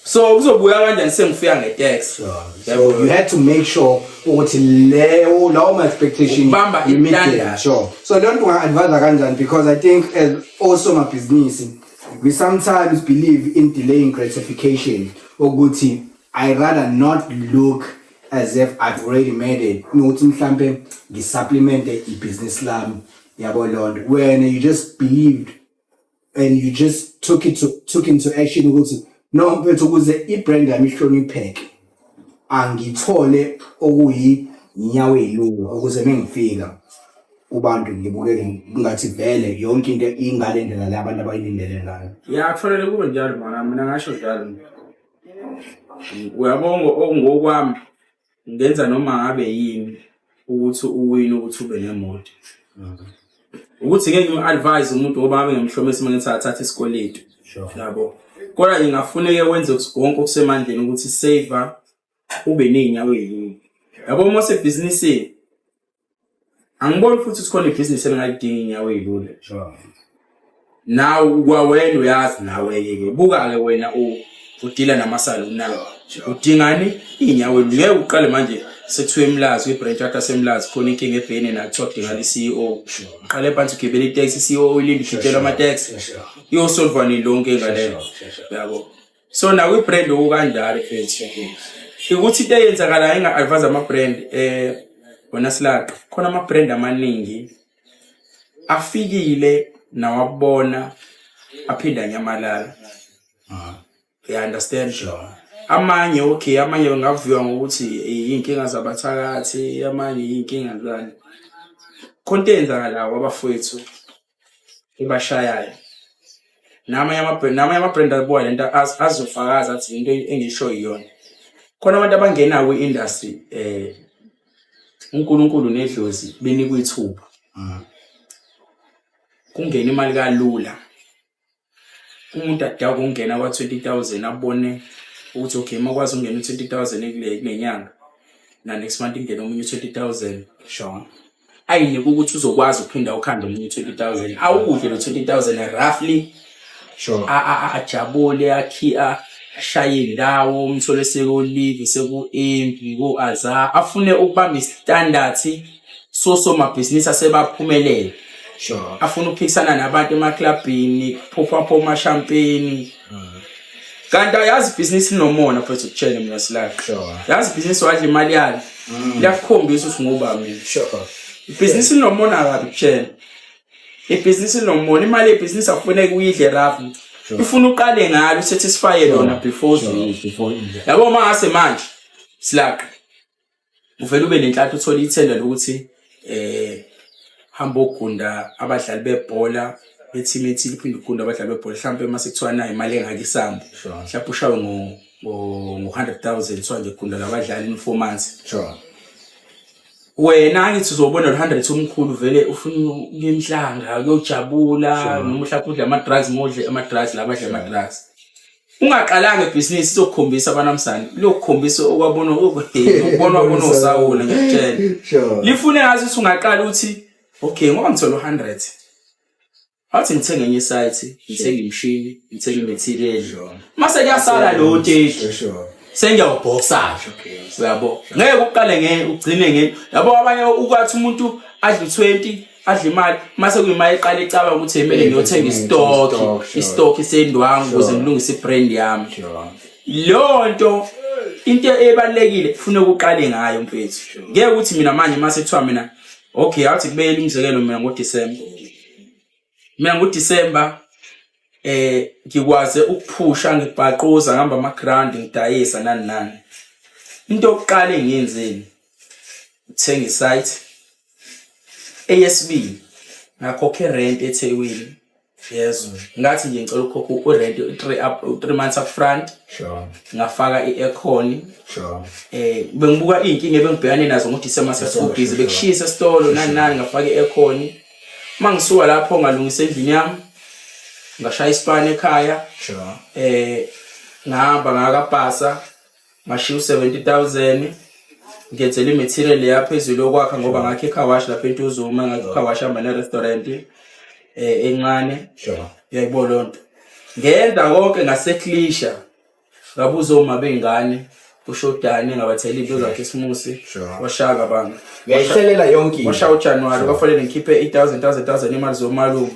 so kuzobuya kanjani sengifika ngeTaxi so you had to make sure ukuthi lawo my expectation you meet sure so don't advise kanjani because I think as also my business we sometimes believe in delaying gratification ukuthi I rather not look as if I've already made it. Nokuthi mhlambe ngisupplemente ibusiness lami yabo lonto. When you just believed and you just took into action ukuthi no mfethu ukuze ibrand yami ihlonipheke angithole okuyinyawo ezilungu ukuze mengifika ubantu ngibukele ngathi vele yonke into ingalendela la abantu abayilindele ngayo. Yeah, kufanele kube njalo mana, mina ngasho njalo. Uyabonga ongokwami ngenza noma ngabe yini ukuthi uwini ukuthi ube nemoto. Ukuthi ngeke ngi-advise umuntu ngoba ngabe ngemhlomisa mangithatha isikweletu. Yabo. Kodwa ngingafuneka wenze konke okusemandleni ukuthi saver ube nezinyawo ezilungu. Yabo uma sebhizinisini angiboni futhi sikhona ibusiness elingayidingi inyawo ezilula. Now kwawena uyazi nawe ke buka-ke wena udila namasalo nawo. Udingani inyawo ngeke uqale manje sekuthiwe emlazi kwi-branch ata semlazi khona inkinga ebhene nakuthiwa kudingala i-CEO. Uqale phansi ugibela itaxi i-CEO ilinde ishintshela ama-taxi. Iyosolva nilonke ngaleyo. Yabo. So nawe i-brand okanjalo mfethu. Ukuthi into eyenzakala enga-advise ama-brand wena Silaqa khona ama-brand amaningi afikile nawabona aphinda nyamalala. You understand? Amanye okay, amanye ngavuka ngokuthi inkinga zabathakathi, amanye inkinga zani. Konke enzakalayo abafowethu ebashayayo. Namanye ama-brand abuya lento azofakaza athi into engisho iyona. Khona abantu abangena kwi-industry uNkulunkulu nedlozi benikwe ithuba. Kungena imali kalula. Umuntu adaka ungena kwa 20,000 abone ukuthi okay makwazi ungena 20,000 kulenyanga na next month ingena omunye 20,000 sure ayine ukuthi uzokwazi ukuphinda ukhanda omunye 20,000 awukudle lo 20,000 roughly sure ajabule ashaye indawo umthole sekolive seku-MP ku-Azar afune ukubamba istandard sosomabhizinisi asebaphumelele. Sure. Afuna ukuphikisana nabantu emaklabhini, phopha champagne. Kanti ayazi business nomona futhi ukutshela mina Silaqa. Sure. Yazi business wadla imali yakhe. Liyakukhombisa ukuthi ngoba mina. Sure. Business nomona akabi ukutshela. Business nomona imali yebusiness afuneka uyidle rafu. Ifuna uqale ngalo usatisfy lona before. Yabo mase manje Silaqa. Uvela ube nenhlanhla uthola ithenda lokuthi hambo ukugunda abadlali bebhola beteam ethile iphinde ukugunda abadlali bebhola mhlawumbe mase kuthiwa nayo imali engakisambu mhlawumbe ushawe ngo100,000 sonje ukugunda labadlali in 4 months. Sure. Wena ngithi uzobona 100 umkhulu vele ufuna ukuyemhlanga ukujabula noma mhlawumbe udla ama-drugs modle ama-drugs labadla ama-drugs. Ungaqalanga ibusiness izokukhombisa abanamsana lokukhombisa okwabona ukubona usawula ngiyakutshela. Sure. Lifune ngazi ukuthi ungaqala uthi okay ngoba ngithola 100 athi ngithenge enye site ngithenge imshini ngithenge material mase kuyasala lo nteshi sengiyawuboxa uyabo ngeke uqale ugcine yabo abanye ukwathi umuntu adle 20 adle imali mase kuyimali eqala ecaba ukuthi emele ngiyothenga istock isendwangu ukuze ngilungise ibrand yami. Lonto into ebalekile ufuna ukuqale ngayo mfethu ngeke ukuthi mina manje mase kuthiwa mina okay athi kubeyela umzekelo mina ngoDisemba ngikwaze ukuphusha ngibhaqoza ngihamba ama-ground ngidayisa nani into yokuqala engiyenzeni uthenga isite ASB ngakhokhe rent eThekwini yezo ngathi nje ngicela ukukhokha rent 3 months up front. Sure. Ngafaka i-aircon. Sure. Bengibuka inkinga ebengibhekane nazo ngoDisemba sesibhizi bekushisa esitolo nani ngafaka i-aircon mangisuka lapho ngalungisa endlini yami ngashaya isipane ekhaya. Sure. Ngihamba ngakabhasa ngashiya 70,000 ngiyenzela imaterial yaphezulu okwakha ngoba ngakhe eKhawash lapha eNtuzuma ngakhe eKhawash hamba ne-restaurant encane. Sure. Yayibona lonto ngenza konke ngaseklisha ngabuza uma bengane uShodani ngabathela into zakhe isimusi washaka banga uyayihlelela yonke washaya uJanuary kwafanele ngikhiphe 8,000 imali zomalume.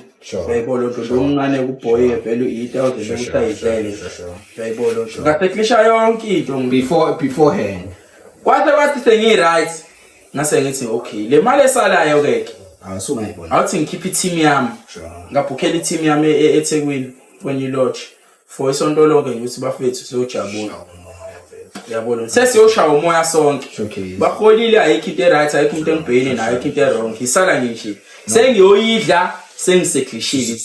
Yayibona lonto ngomncane kuboy vele 8,000 ukutayidlela. Yayibona lonto ngaseklisha yonke into beforehand. Kwaze sengi-right ngase ngithi okay le mali esalayo ke Awusungayibona. awuthi ngikhiphe i-team yami ngabhukhela i-team yami eThekwini when you lodge for isonto lonke ukuthi bafethu siyojabula yabona sesiyoshaya umoya sonke baholile ayikho into right ayikho into engibhekene nayo ayikho into wrong ngisala nje sengiyoyidla sengiseklishile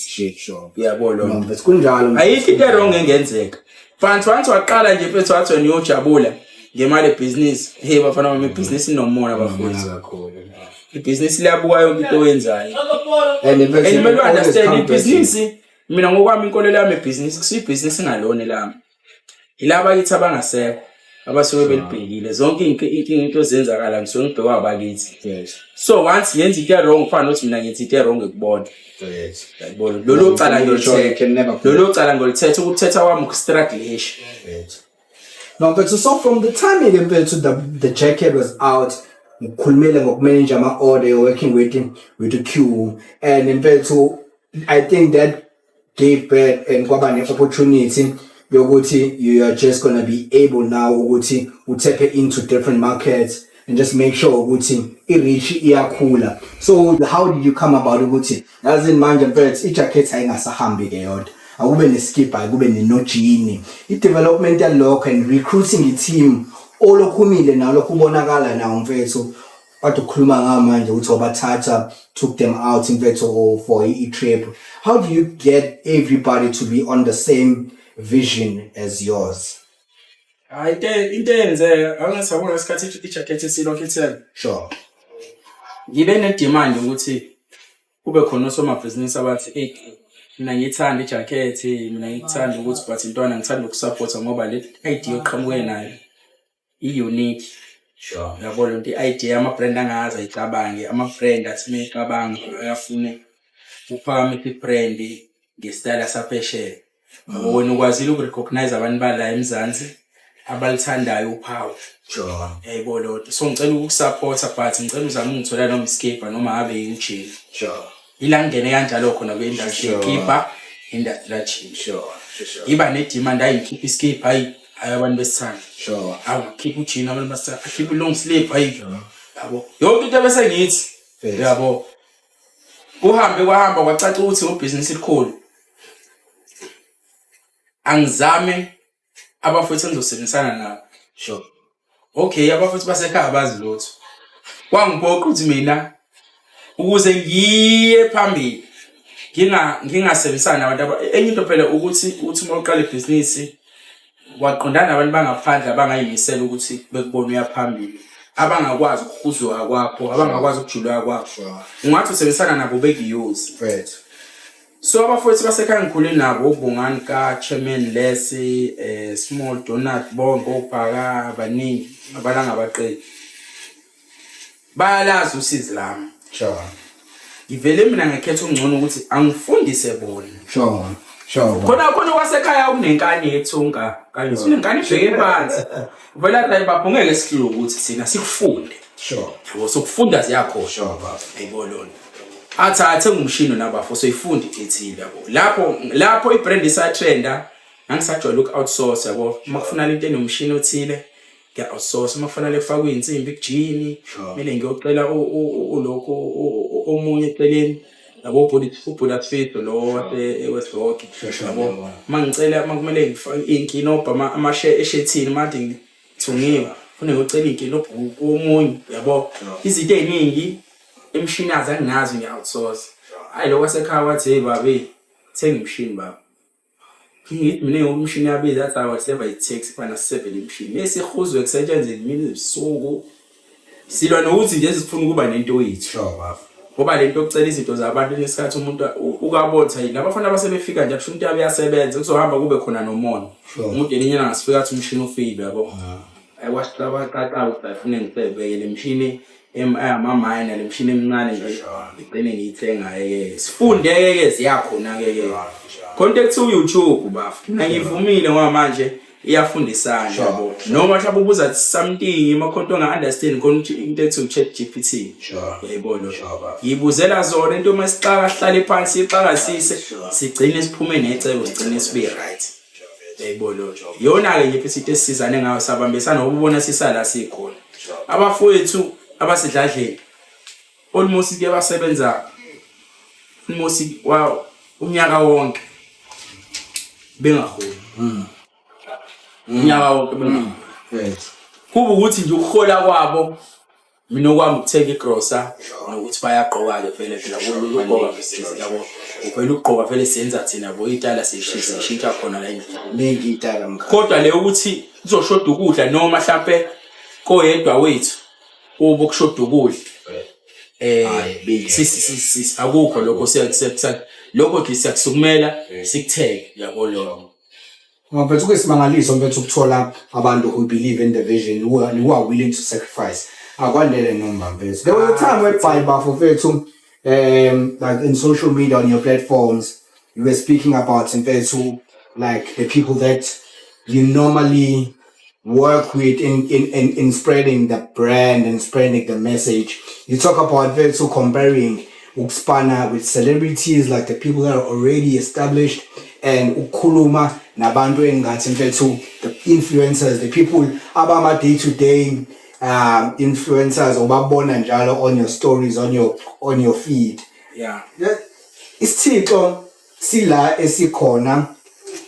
yabona Mfethu kunjalo. ayikho into wrong engenzeka fanti waqala nje mfethu wathi wena uyojabula ngemali ebusiness hey bafana bami business inomoya bafundisi ibusiness liyabuka yonke into oyenzayo and kumele understand ibusiness mina ngokwami inkolelo yami ebusiness kusibusiness engalone lami ilaba kithi abangasekho abasuke belibhekile zonke inkinga into zenzakala ngisuke ngibhekwa abakithi so once yenza into wrong fana nothi mina ngithi into wrong ekubona yabona lolo cala ngolithetha ukuthetha kwami ukustrugglish No, but so from the time you get to the jacket was out, ngikhulumile ngokumanage ama-order, you're working with the queue, and in fact, so I think that gave birth and kwaba ne-opportunity yokuthi you are just gonna be able now ukuthi tap into different markets and just make sure ukuthi i-reach iyakhula. So how did you come about ukuthi yazi manje mfethu i-jacket ayingasahambi ke yodwa? Akube ne-skip akube ne-nojini i-development yalokho and recruiting i-team olokhumile nalokho ubonakala nawo mfethu kade ukukhuluma ngamanje ukuthi wabathatha took them out mfethu for i-trip. How do you get everybody to be on the same vision as yours? into eyenzeka angasabona isikhathi i-jacket silokhu ithela Sure. ngibe ne-demand ukuthi kube khona osomabhizinisi abathi mina ngithanda i-jacket mina ngithanda ukuthi but intwana ngithanda ukusupporta ngoba le idea oqhamuke nayo i-unique yabona into i-idea ama-brand angazi ayicabange ama-brand athi mecabanga ayafune uphakamisa i-brand ngesitayela saphesheya wena ukwazile ukurecognize abantu bala eMzansi abalithandayo uphawu yayibona so ngicela ukusupporta but ngicela uzame ungithola noma iskipper noma ngabe yingijini ila ngene kanjalo khona kwe-industry keeper industry iba ne-demand ayikhipha iskipper hayi abantu besithanda awukhipha ujini abantu basithanda akhipha i-long sleeve hayi yabo yonke into bese ngithi yabo kwahamba kwacaca ukuthi ubhizinisi elikhulu angizame abafowethu engizosebenzisana nabo okay abafowethu basekhaya abazi lutho kwangiphoqa ukuthi mina ukuze ngiye phambili ngingasebenzisana nabantu enye into phela ukuthi uma uqala ibhizinisi waqondana nabantu bangaphandle abangayimisela ukuthi bekubona uya phambili abangakwazi ukuzwa kwakho abangakwazi ukujula kwakho ungathi usebenzisana nabo bekuyuzi so abafowethu basekhaya ngikhule nabo ubungani ka Chairman Lesi Small Donut bonke obhaka abaningi abalanga abaqedi bayalazi usizi lami ngivele mina ngekhetha ungcono ukuthi angifundise bona khona wasekhaya kunenkani ethunga kanye sinenkani ibheke phansi vela la babhungeke sihlule ukuthi sina sikufunde sokufunda ziyakho ayibona athathe ngumshini nabafo soyifunda ithile yabo lapho ibrand isatrenda ngisajwayela uku-outsource yabo makufuna into enomshini othile ngiya-outsource makufana kufakwe insimbi kujini kumele ngiyocela ulokho omunye eceleni yabo ubullet fit lo wase-West Rock yabo mangicela makumele ngifake inkinobha ama-shethini manje ngithungiwe funa ngiyocela inkinobha omunye yabo izinto eziningi imshini azangazi ngiya-outsource hayi lo wasekhaya wathi hey babe thenga imshini baba ngithi mina umshini yabiza athi whatever it takes fana 7 imshini esihuzwe kusetshenzwe kimi izisuku silwa nokuthi nje sifuna ukuba nento yethu ngoba lento ocela izinto zabantu lesikhathi umuntu ukabotha yini abafana basebefika nje kusho umuntu yabeyasebenza kuzohamba kube khona nomona umuntu elinyana ngasifika athi umshini ufile yabo ayiwashlaba qaqala ufuna ngibeke le mshini ama-minor le mshini emincane nje igcine ngiyithenga sifundeke ziyakhona-ke khona ekuthi u-YouTube bafu mina ngivumile ngoba manje iyafundisana yabo noma mhlawumbe ubuza something emakhonto onga-understand khona into ethi u-ChatGPT yayibona ngiyibuzela zona into uma sixaka sihlale phansi sixakasise sigcine siphume necebo sigcine sibe right yayibona nje yona ke nje isithi esizane ngayo sabambisana ukubona sisala sikhona abafowethu abasidladleni almost ke basebenza almost wa unyaka wonke bengaholi unyaka wonke bengaholi kuba ukuthi nje ukuhola kwabo mina okwami ukuthenga igrosa nokuthi bayaqoka ke vele phela ukugqoka besizwe yabo uvela ukugqoka vele siyenza thina bo itala sishintsha khona la ningi itala mkhaya kodwa le ukuthi uzoshoda ukudla noma mhlambe koyedwa wethu ubo kushoda ukudla sisi akukho lokho siyakusebenza lokho ke siyakusukumela sikutheke yabo lokho mfethu kuyisimangaliso mfethu ukuthola abantu who believe in the vision who are willing to sacrifice akwandele noma mfethu there was a time where Bible mfethu like in social media on your platforms you were speaking about mfethu like the people that you normally work with in spreading the brand and spreading the message. You talk about mfethu comparing ukuspana with celebrities like the people that are already established and ukhuluma nabantu engathi mfethu the influencers, the people abama day to day influencers obabona njalo on your stories on your feed. Yeah. Isithixo sila esikhona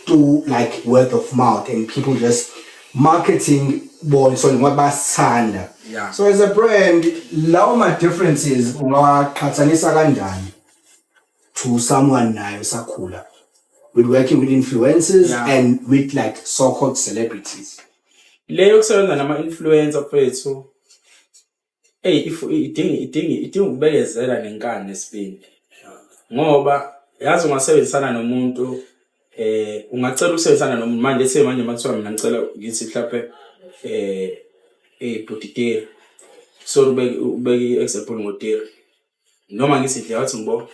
to like word of mouth and people just marketing bon so ngabasanda. Yeah. So as a brand, lawo ma differences ungaqhathanisa kanjani to someone nayo sakhula with working with influencers and with like so-called celebrities? Leyo kusebenza nama influencer fethu idinga ukubekezela nenkani nesibindi ngoba yazi ungasebenzisana nomuntu ungacela ukusebenzisana nomuntu manje ethe manje makuthiwa mina ngicela ngithi mhlawumbe potiteri so ubeke example ngoteri noma ngisidle wathi ngibo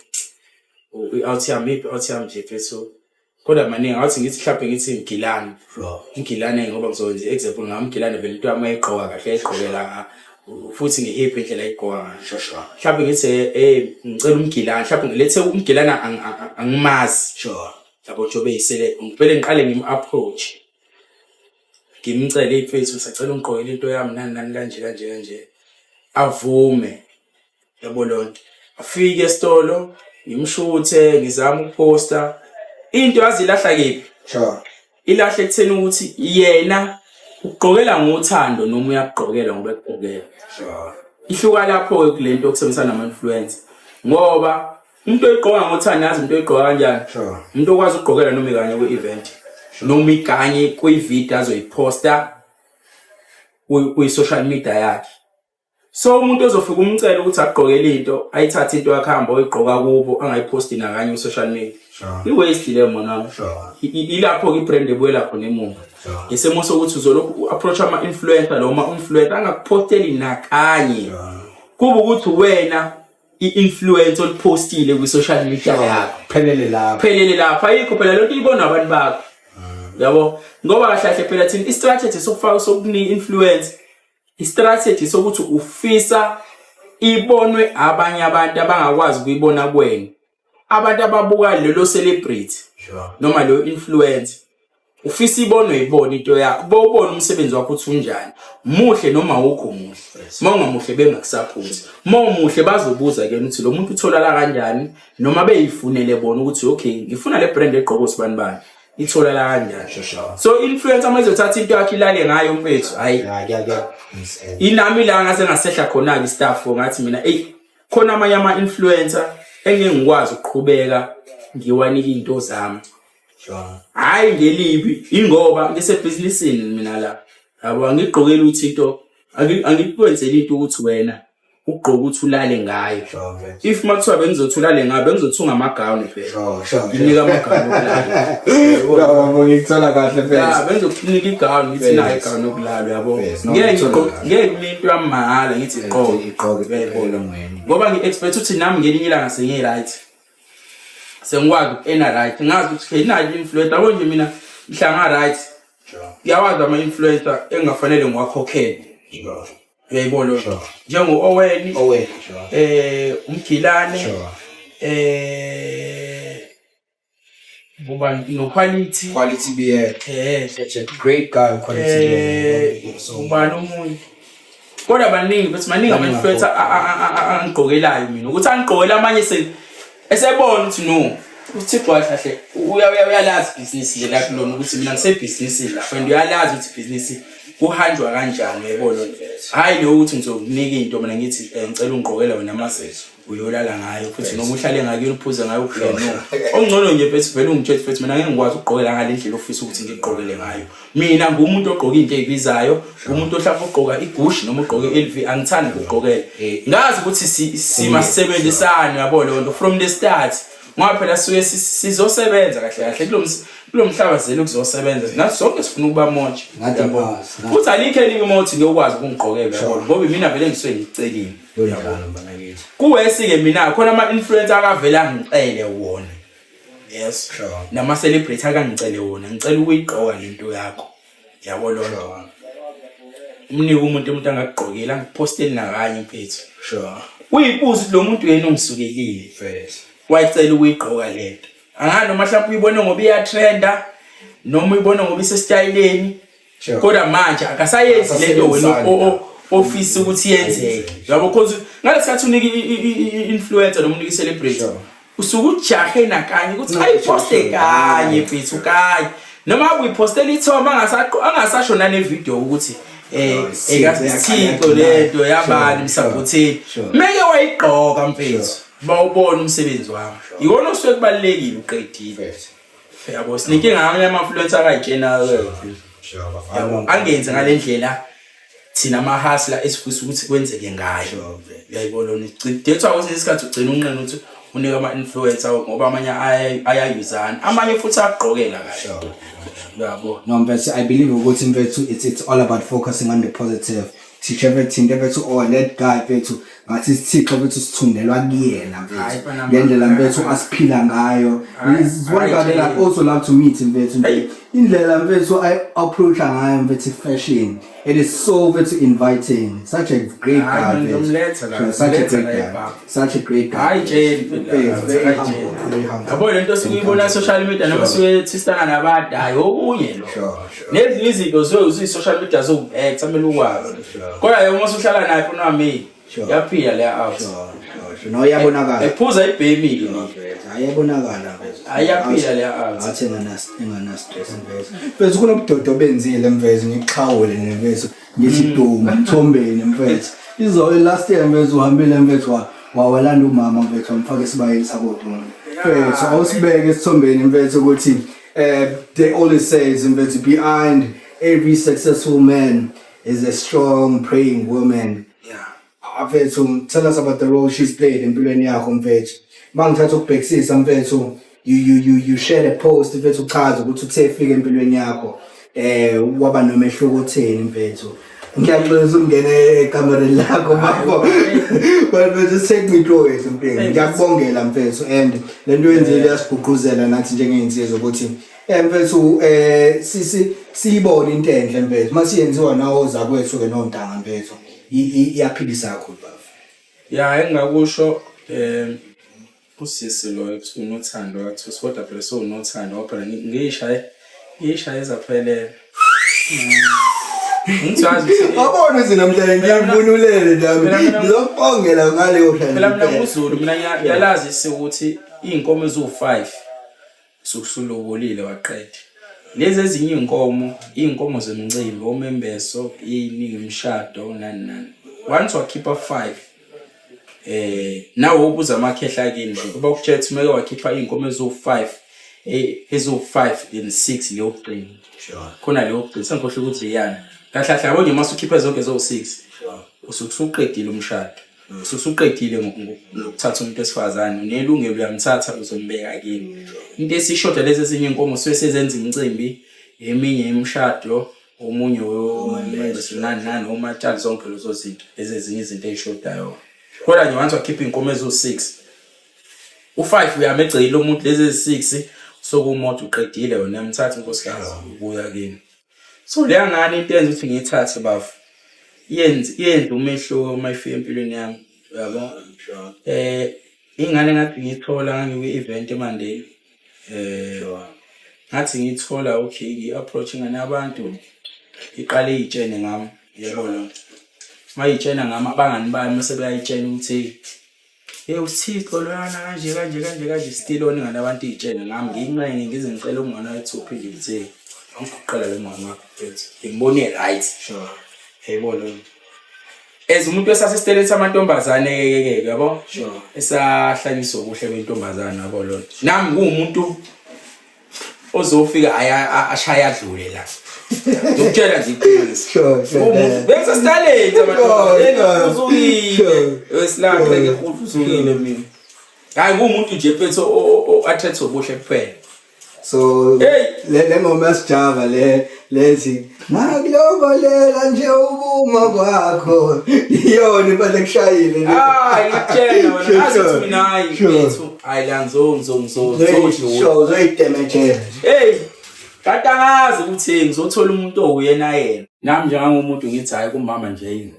out yami nje fethu kodwa maningi ngathi ngithi mhlawumbe ngithi ngilana ngilana ngoba ngizokwenza example ngamgilana vele into yami ayiqoka kahle ayiqokela futhi ngihip indlela ayiqoka mhlawumbe ngithi ngicela umgilana mhlawumbe lethe umgilana angimazi yabo jobe yisele ngivele ngiqale ngim-approach ngimcele ifethu sacela ungiqokele into yami nani kanje avume yabo lonto afike esitolo ngimshuthe ngizama ukuposta into yazilahla kephi ilahle ekutheni ukuthi yena ugqokela ngothando noma uyaqhokela ngoba ekugqokela ihluka lapho ke kulento yokusebenzisana nama-influencer ngoba umuntu oyigqoka ngothando yazi umuntu oyigqoka kanjani umuntu okwazi ukugqokela noma ikanye kwi-event noma ikanye kwi-video azoyiposta kwi-social media yakhe so umuntu ozofika umcela ukuthi agqokele into ayithathe into yakhamba oyigqoka kubo angayiposti nakanye ku-social media i-waste leyo mona ilapho ke i-brand ebuyela khona emuva ngesimo sokuthi uzolokhu approach ama-influencer noma influencer angakuposteli nakanye kuba ukuthi wena i-influencer olipostile kwi-social media yakho phelele lapho ayikho phela lonto ibona abantu bakho yabo ngoba kahle phela thina i-strategy sokufaka sokuni-influence i-strategy sokuthi ufisa ibonwe abanye abantu abangakwazi ukuyibona kwena abantu ababuka lelo celebrity noma lo influencer ufisa ibonwe ibona into yakho bobona umsebenzi wakho uthi unjani muhle noma awukho muhle mawungamuhle bengakusupport mawumuhle bazobuza ke ukuthi lo muntu utholala kanjani noma beyifunele bona ukuthi okay ngifuna le brand egqoko sibani bani itholala kanjani so influencer amazothatha into yakhe ilale ngayo mfethu hayi inami la ngase ngasehla khona ke staff ngathi mina khona amanye ama-influencer engeke ngikwazi ukuqhubeka ngiwanika into zami hayi ngelibi ingoba ngisebhizinisini mina la yabo angigqokela ukuthi into angikwenzela into ukuthi wena ugqoka ukuthi ulale ngayo if makuthiwa bengizothulale ngabe bengizothunga amagawuni phela nginika amagawuni okulala ngikuthola kahle phela bengizokunika igawuni ngithi nayo igawuni okulala yabo ngeke into yamahhala ngithi igqoke beyibona ngene ngoba ngi-expect ukuthi nami ngelinye ilanga sengiyi-right sengikwazi ukena right ngazi ukuthi inayo influencer yabo nje mina ngihlanga right ngiyawazi ama-influencer engafanele ngiwakhokhele uyayibona njengo-Owen umgilane ngoba no quality beard. Such a great guy, quality beard. ubani omunye kodwa baningi bethi maningi ama-influencer angigqokelayo mina ukuthi angigqokela amanye esebona ukuthi no uThixo kahle uyalazi ibhizinisi le lapho lona ukuthi mina ngisebhizinisini lapho and uyalazi ukuthi ibhizinisi kuhanjwa kanjani uyabona hayi lo ukuthi ngizokunika into mina ngithi ngicela ungqokela wena amaseso uyolala ngayo futhi noma uhlale ngayo uphuze ngayo uphela no ongcono nje bethi vele ungitshela futhi mina ngeke ngikwazi ukugqokela ngale ndlela ofisa ukuthi ngigqokele ngayo mina ngumuntu ogqoka into ezibizayo umuntu ohlapha ugqoka igushi noma ugqoke iLV angithandi ukugqokela ngazi ukuthi simasebenzisana yabona lonto from the start ngoba phela suke sizosebenza kahle kahle kulomhlaba zelo kuzosebenza nathi sonke sifuna ukuba monje futhi alikho elimothi ngiyokwazi ukungigqokela yabona ngoba mina vele ngisuke ngicelile yabona banakithi kuwesi ke mina khona ama-influencer akavela ngicele wona yes sure nama-celebrity akangicele wona ngicela ukuyigqoka lento yakho yabona umnike umuntu angakugqokela angiposteli nakanye mfethu sure uyibuza lo muntu yena ongisukelile first wayicela ukuyigqoka lento angani noma mhlawumbe uyibone ngoba iyatrenda noma uyibone ngoba isestyleni kodwa manje akasayenzi lento wena office ukuthi yenzeke yabo because ngalesikhathi unika i-influencer noma unika i-celebrity usuke ujahe nakanye ukuthi ayiposte kanye mfethu kanye noma uyipostela ithomba angasasho nane video ukuthi ekasithixo lento yabani msabotheni meke wayigqoka mfethu bawubona umsebenzi wami iwona osuke kubalekile uqedile yabo sinike ngamanye ama-influencer akayitshena angenze ngalendlela thina ama-hustler esifisa ukuthi kwenzeke ngayo uyayibona dethwa kwesinye isikhathi ugcina unqena ukuthi unike ama-influencer ngoba amanye ayayuzana amanye futhi agqokela kahle yabo no mfethu I believe ukuthi mfethu it's all about focusing on the positive teach everything mfethu or that guy mfethu ngathi sithixo mfethu sithundelwa kuyena mfethu ngendlela mfethu asiphila ngayo is one guy that I also love to meet mfethu indlela mfethu I approach ngayo mfethu fashion it is so mfethu inviting such a great guy mfethu such a great guy hayi Jane very humble yabo lento sikuyibona social media noma siwe sistana nabantu hayi okunye lo lezi izinto social media zokuact amele ukwazi kodwa yena uma usuhlala naye funa wami yaphila la out no yabonakala ephuza ibhemile ayabonakala ayaphila la out athi engana stress mfethu bese kunobudodo benzile mfethu ngiqhawule nemfethu ngithi duma Mthombeni mfethu izo last year mfethu uhambile mfethu wawalanda umama mfethu amfaka esibayeni sakoduma mfethu awusibeke esithombeni mfethu ukuthi they always says mfethu behind every successful man is a strong praying woman mfethu tell us about the role she's played empilweni yakho mfethu mangithatha ukubhekisisa mfethu you shared a post mfethu uchaza ukuthi uthe fika empilweni yakho waba nomehluko utheni mfethu ngiyaqolisa ungene ekamereni lakho mafo mfethu take me through it mfethu ngiyakubongela mfethu and lento yenzile yasibhuquzela nathi njengeinsizwa ukuthi mfethu siyibona into enhle mfethu masiyenziwa nawo zakwethu ke nontanga mfethu iyaphilisa kakhulu baba ya engakusho usisi lo unothando wathi kodwa phela so unothando phela ngishaye ezaphelele ngithazi abona namhlanje ngiyivunulele nami ngizokubongela ngaleyo hlala phela mina nguzulu mina yalazi ukuthi inkomo ezo5 sokusulobolile waqeda lezi ezinye inkomo zemncimbi omembeso iningi imshado nani once wakhipha 5 nawo ubuza amakhehla kini nje kuba ukuthetha meke wakhipha inkomo ezo5 ezo5 then 6 leyo qini khona leyo qini sengikhohle ukuthi yana kahle kahle yabo nje masukhipha zonke ezo6 usuqedile umshado usuqedile ngokuthatha umuntu esifazane unelungelo uyamthatha uzombeka kini into esishoda lezi ezinye inkomo sesenza imicimbi eminye imshado omunye nani omatshali zonke lezo zinto lezi ezinye izinto ezishodayo kodwa nje once wakhipha inkomo ezo6 u5 uyamegcile umuntu lezi 6 sokumoto uqedile wena yamthatha inkosikazi ubuya kini so leya ngani into yenza ukuthi ngiyithathe bafu yenza umehluko mayifika empilweni yami yabo ingane ngathi ngithola ngiku-event eMandeni ngathi ngithola okay i-approaching nabantu iqale iy'tshene ngami yabona mayitshena ngami abangani bami mase bayayitshena ukuthi uThixo lona kanje still oningana abantu iy'tshene ngami ngiyinqenge ngize ngicela umngane wathi uphinde ngithe angikuqala lo mngane wakho mfethu ngibone right yayibona as umuntu esasesiteleni samantombazane yabo esahlanyiswa kuhle kwentombazane yabo lo nami ngumuntu ozofika ashaya adlule la ukutshela nje iqiniso bese sitalent abantu uzungile wesilaphe ke uzungile mina hayi ngumuntu nje mfethu athethe obuhle kuphela so le ngoma yasijava lethi ngakulobolela nje ubuma kwakho iyona impela kushayile ngiyakutshela wena athi mina hayi mfethu ayilanzo zoyitemejela kanti angazi ukuthi ngizothola umuntu owuyena yena nami njengomuntu ngithi hayi kumama nje yini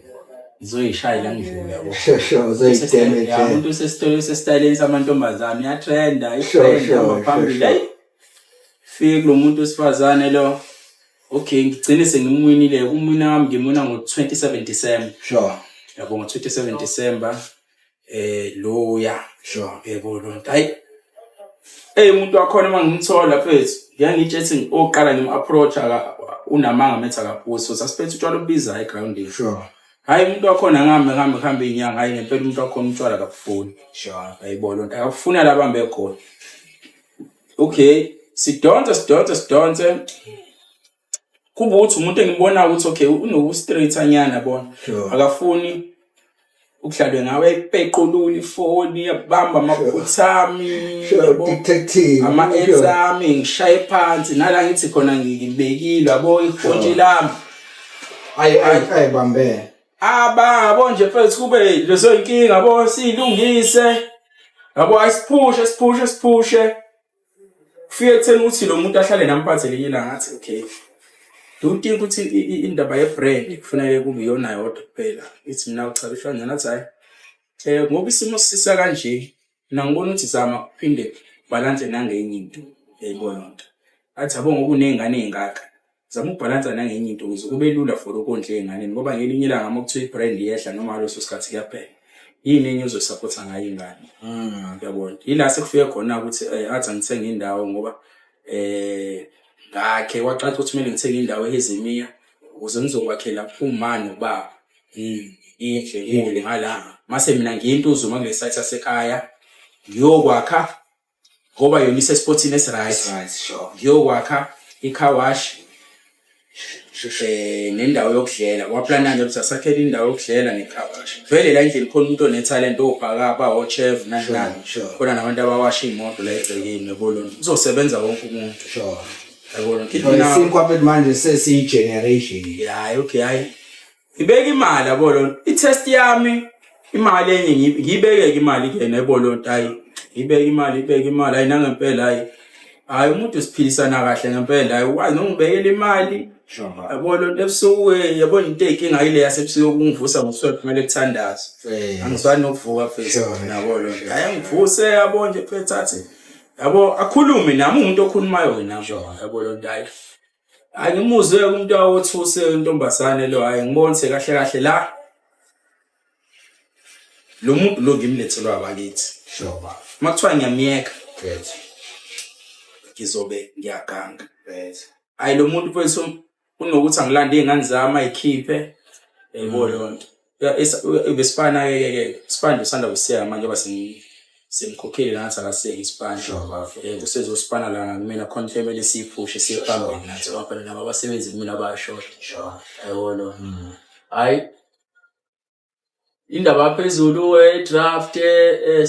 ngizoyishayela ngidlule yabo zoyitemejela umuntu sesitayileni samantombazane uyatrenda itrend amaphambili hayi fike lo muntu osifazane lo okay ngigcine sengimwinile umwina wami ngimwina ngo-27 December yabo ngo-27 December loya yebo lo nto hayi umuntu wakhona mangimthola mfethu ngiyangitshethi oqala ngim-approach-a unamanga metha kaphuso sasiphethe utshwala obubiza egroundini hayi umuntu wakhona ngihambe iy'nyanga hayi ngempela umuntu wakhona utshwala akabufuni yayibona lo nto akafuna la bambe khona okay sidonse kuba ukuthi umuntu engibona ukuthi okay unoku-straight anyana bona akafuni ukudlalwe ngawe eqolula ifoni yabamba amaphutha detective ama-exami ngishaye phansi nala ngithi khona ngibekile yabo ifonje lami ayibambe yabo nje mfethu kube lezo inkinga yabo siyilungise yabo asiphushe kufike ekutheni ukuthi lo muntu ahlale namphathe linye ilanga ngathi okay do you think ukuthi indaba ye-brand kufanele kube iyona yodwa kuphela ithi mina uchabishwa njani athi hayi ngoba isimo sisa kanje mina ngibona ukuthi zama kuphinde balance nangenye into yayibona nto athi yabo ngoba uney'ngane ey'ngaka zama ukubhalansa nangenye into ukuze kube lula for ukondla ey'nganeni ngoba ngelinye ilanga uma kuthiwa i-brand iyehla noma ngaleso sikhathi kuyaphela yini enye uzoyisaphotha ngayo ingane uyabona yila sekufike khona ukuthi athi angithenge indawo ngoba ngakhe waqala ukuthi kumele ngithenge indawo eHezemiya ukuze ngizokwakhela umama nobaba indle ngala mase mina ngiyintuzo mangile site sasekhaya ngiyokwakha ngoba yona isespotsini esiright ngiyokwakha i-car wash nendawo yokudlela waplana nje ukuthi asakhele indawo yokudlela ne-car wash vele la endlini khona umuntu onetalent obhaka aba-chef nani khona nabantu abawasha iy'moto la egcekeni yabona uzosebenza wonke umuntu yabona isinkwaphela manje sesiyi-generation hayi okay hayi ngibeka imali yabona i-test yami imali enye ngiyibeke imali kuyena yabona nto hayi ngibeka imali hayi nangempela hayi umuntu usiphilisana kahle ngempela hayi ukwazi nongibekela imali yabona nto ebusuku yabona into ey'nkinga yile yasebusuku yokungivusa ngosuku kumele kuthandaze angiswani nokuvuka fethu yabona hayi ngivuse yabo nje fethu athi yabo akhulume nami umuntu okhulumayo wena yabona nto hayi ngimuzwe umuntu awothuse intombazane lo hayi ngibonise kahle la lo muntu lo ngimlethelwa abakithi makuthiwa ngiyamyeka ngizobe ngiyaganga hayi lo muntu mfethu unokuthi angilande iy'ngane zami ayikhiphe yayibona lo nto besipana-ke sipande usanda kusiya manje oba semkhokheli nathi akasiyeke isipande kusezosipana lana kumina khona family siyiphushe siyiphambili nathi wafana nabo abasebenzi kumina bayashoda yayibona hayi indaba phezulu draft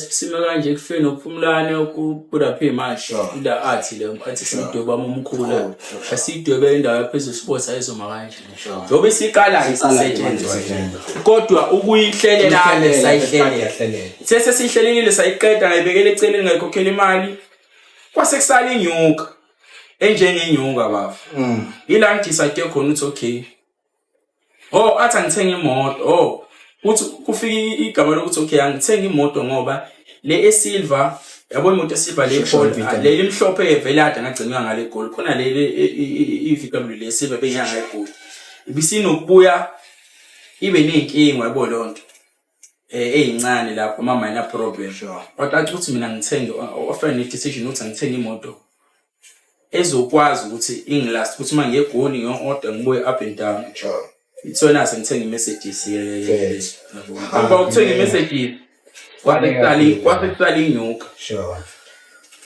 sime kanje kufike nokuphumulane ukubudaphi manje ila athi le athi sidweba umkhulu asidwebe indawo phezulu sports ayizoma kanje njobe siqala isisetshenziswa kodwa ukuyihlelela sayihlelela sese sihlelelile sayiqeda ngayibekela eceleni ngayikhokhela imali kwase kusala inyuka enjengenyuka bafu ila ngidecide khona ukuthi okay athi angithenga imoto uthi kufika igama lokuthi okay angithenga imoto ngoba le esilver yabo imoto esiva le gold leli mhlophe evelada ngagcinwa ngale gold khona leli iVW lesiva benyanga egold ibisinokubuya ibe nenkinga yabo lonto eyincane lapho ama minor problem waqathi ukuthi mina ngithenge offer ne decision ukuthi ngithenge imoto ezokwazi ukuthi ingilast ukuthi manje ngegoli ngiyorder ngibuye up and down itsona sengithenga iMercedes amba ukuthenga iMercedes kwaseqala inyuka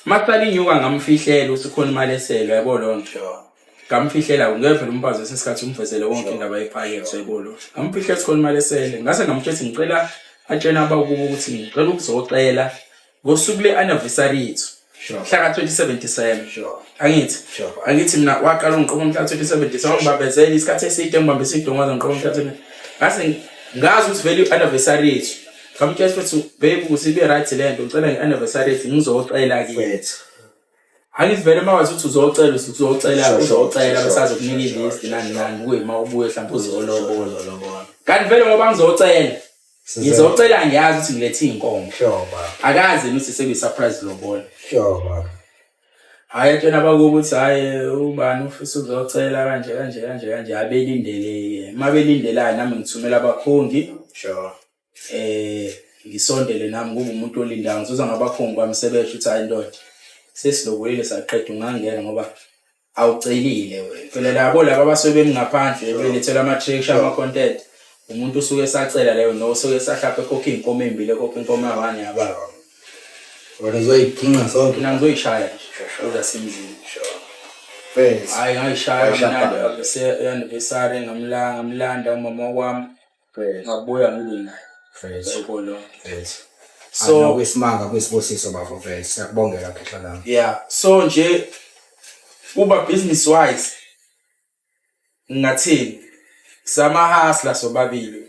makuqala inyuka ngamfihlela usikhona imali eselo yabo lonto ngamfihlela ngevela umpazi sesikhathi umvezele wonke indaba yephayetho yabo lo ngamfihlela sikhona imali esele ngase ngamtshethi ngicela atshena abakubo ukuthi ngicela ukuzocela ngosuku le-anniversary yethu mhla ka-27 December angithi mina waqala ngiqoqa mhla ka-27 December ngibambezela isikhathi eside ngibambisa idongoza ngiqoqa mhla ka-27 ngase ngazi ukuthi vele i-anniversary yethu ngamtshela futhi babe ukuthi ibe right lento ngicela nge-anniversary yethu ngizocela kithi angithi vele mawazi ukuthi uzocela besazokunika ilist nani kuye ma ubuye mhlawumbe uzolobola kanti vele ngoba ngizocela ngizocela ngiyazi ukuthi ngilethe inkomo akazi ukuthi sekuyi-surprise lobola hayi atshena bakuthi hayi ubani ufisa uzocela kanje abelindele mabelindelayo nami ngithumela abakhongi ngisondele nami kube umuntu olindayo ngizoza ngabakhongi kwami sebesho ukuthi hayi ndoda sesilobolile saqeda ungangena ngoba awucelile wena phela labo laba abasuke bemngaphandle belethela ama-traction ama-content umuntu usuke esacela leyo nosuke esahlapha ekhokha inkomo embili ekhokha inkomo abanye yababa wena uzoyiginqa sonke mina ngizoyishaya uzasemzini hayi ngayishaya mnandi se-anniversary ngamlanda umama wami ngabuya ngibe naye yabona so kwisimanga kwisibusiso bafo vele siyakubongela khehla lami so nje uba business wise ngathini samahasla sobabili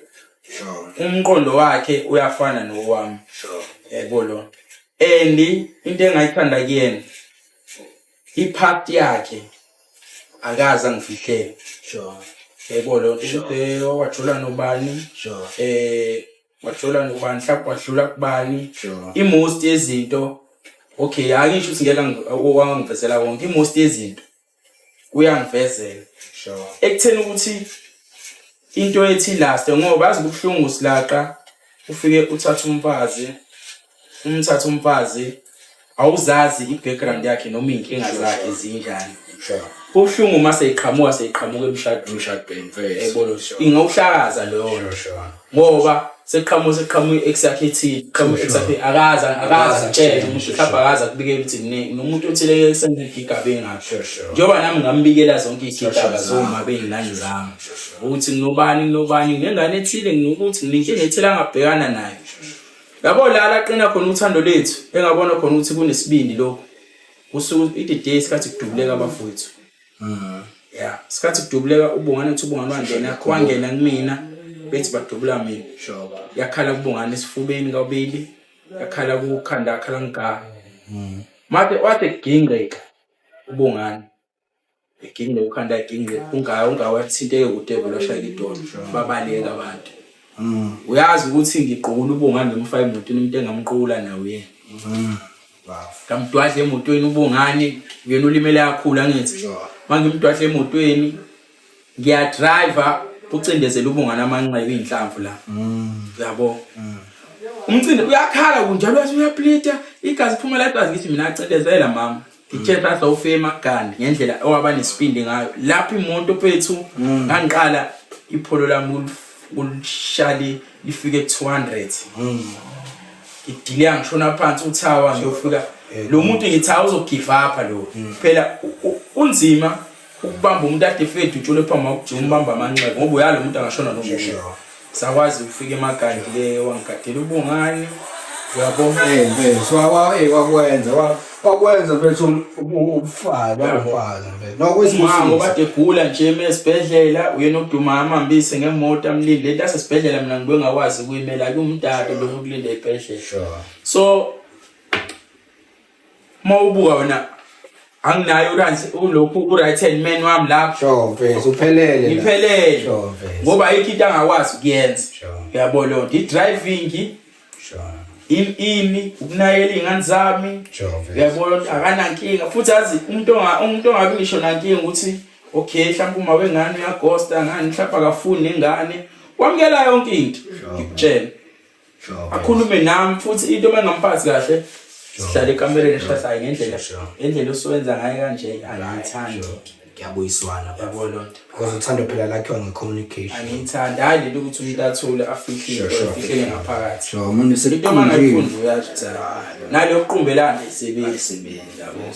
umqondo wakhe uyafana nowami yabona and into engayithanda kuyena ipath yakhe akaza ngifihlele yabona ukuthi wajula nobani wajula nobani mhlawumbe wadlula kubani i-most yezinto okay angisho ukuthi ngeke wangivezela wonke i-most yezinto uyangivezela ekutheni ukuthi into ethi last ngoba azi kubuhlungu silaqa ufike uthatha umfazi awuzazi i-background yakhe noma inkinga zakhe zinjani kubuhlungu mase iqhamuka emshadweni yabona ingawuhlakaza loyo ngoba seqhamuka ex yakhe ethi ex yakhe akaza tshela umuntu mhlawumbe akaza kubikela ukuthi nomuntu othile esenze igigaba engathi njengoba nami ngambikela zonke igigaba zoma beyingane zami ukuthi nginobani ngengane ethile nginokuthi nginenkinga ethile angabhekana nayo yabo la aqina khona uthando lethu engabona khona ukuthi kunesibindi lokho usuku iday isikhathi kudubuleka abafowethu isikhathi kudubuleka ubungane uthi ubungane wangena kumina bethi badubula mina yakhala kubungane esifubeni kabili yakhala kukhanda yakhala ngika manje wathi gingqeka ubungane egingqe ukhanda egingqe ungawathinteke kudevil oshaya idolo babaleka abantu uyazi ukuthi ngiqhula ubungane ngimfaka emotweni umuntu engamqhula nawe yena ngamdwadla emotweni ubungane yena ulimele kakhulu angithi manje ngimdwadla emotweni ngiyadriver ucindezela ubungane amanqebe inhlamvu la yabo umcinde uyakhala kunjalo uyaplita igazi iphuma la igazi ngithi mina acindezela mama ngithetha sawufema gandi ngendlela owaba nesipindi ngayo lapha imoto phethu ngangiqala ipholo lami ulishali lifike 200 idile ngishona phansi uthawa ngiyofika lo muntu ngithawa uzogive up lo phela unzima ukubamba umuntu ade fethu utshole phama ukujuma umbamba amanxeba ngoba uyalo umuntu angashona nomuntu sakwazi ukufika emagandi le wangigadela ubungane uyabona wakwenza mfethu ubufaka nokwesimo kade gula nje esibhedlela uyena okuduma amambise ngemoto amlinde lento asesibhedlela mina ngibe ngakwazi ukuyimela ke umdade lo ukulinda ebhedlela so mawubuka wena anginayo ulokhu u-right hand man wami lapho mfethu uphelele ngiphelele ngoba ayikho into angakwazi ukuyenza yabo lonto i-driving ini ukunakela iy'ngane zami Sure, vele. uyabona akanankinga futhi azi umuntu ongabi ngisho nankinga ukuthi okay mhlawumbe uma wengane uyagosta ngani mhlawumbe akafuni nengane wamukela yonke into ngikutshela Sure. akhulume nami futhi into mengamphathi kahle sihlale ekamereni sihlahlayo ngendlela osuwenza ngayo kanje angiyithandi Kuyabuyiswana. yabona lonto Because uthando phela lakhiwa nge-communication. angiyithandi hayi lento ukuthi umuntu athule afihlele ngaphakathi Sure, umuntu into sekukhulile. mangayifundi uyasho nalo kuqumbelana isebenzi yabo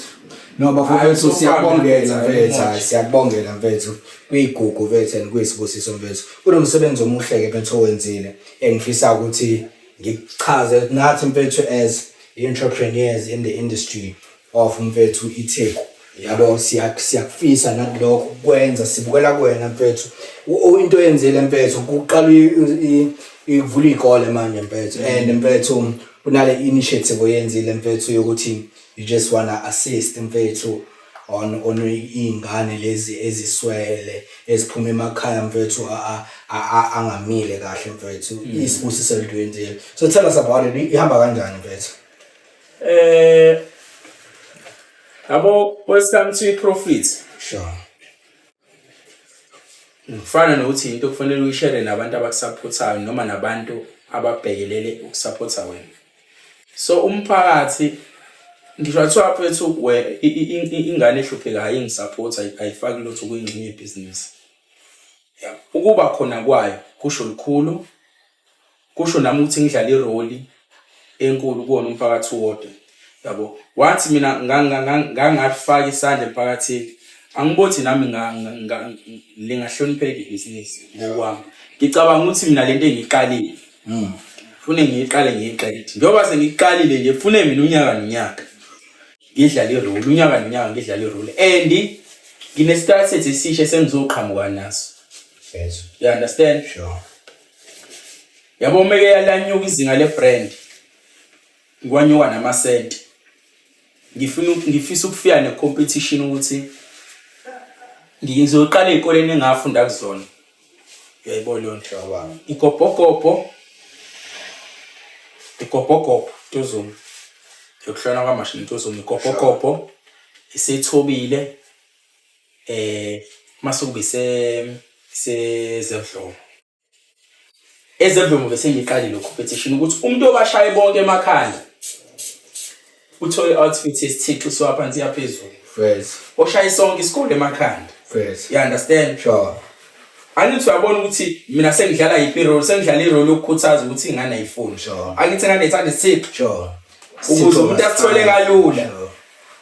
No, bafowethu so siyabongela far, mfethu, siyabongela mfethu. Kuyigugu mfethu and kuyisibusiso mfethu. Kunomsebenzi omuhle ke mfethu owenzile. Engifisa ukuthi ngikuchaze nathi mfethu as entrepreneurs in the industry of mfethu iTheku. Yabo siyakufisa nakulokho kwenza sibukela kuwena mfethu. Into oyenzile mfethu kuqala ivula ikole manje mfethu and mfethu kunale initiative oyenzile mfethu yokuthi you just wanna assist mfethu on iy'ngane lezi eziswele eziphuma emakhaya mfethu angamile kahle mfethu isibusiso lidwenzile. So tell us about it. Ihamba kanjani mfethu? yabo when it comes to profit Sure. kufana nokuthi into kufanele uyishare nabantu abakusupportayo noma nabantu ababhekelele ukusupporta wena. So umphakathi ngisho athiwa mfethu ingane ehluphekayo engisupporta ayifaki lutho kuyingxenye yebhizinisi. Yeah. Ukuba khona kwayo kusho likhulu kusho nami ukuthi ngidlala irole enkulu kuwona umphakathi wodwa. Yabo wathi mina ngangafaka isandla emphakathini angibothi nami lingahlonipheka ibhizinisi ngokwami. Ngicabanga ukuthi mina lento engiyiqalile ufune ngiyiqale njengoba sengiyiqalile nje ufune mina unyaka nonyaka ngidlala irole unyaka nonyaka ngidlala irole and ngine strategy esisha sengizoqhamuka naso. Yes. You understand? Sure. Yabo meke yalanyuka izinga le brand ngikwanyuka namasenti ngifisa ukufika ne competition ukuthi ngizoqala ezikoleni engafunda kuzona. Uyayibona lonto ikopokopo tozuma yokuhlona kwamashini tozuma ikopokopo isethobile masukube sezedlomo ezedlomo bese ngiqale lo competition ukuthi umuntu obashaye bonke emakhaya uthole outfit esithiqo swaphansi yaphezulu First. oshaye sonke isikole emakhaya. First. You understand? Sure. Angithi uyabona ukuthi mina sengidlala ipirole sengidlala irole yokukhuthaza ukuthi ingane ayifuni. Sure. Angithi ngane ethanda isipho. Sure. Ukuze umuntu athole kalula.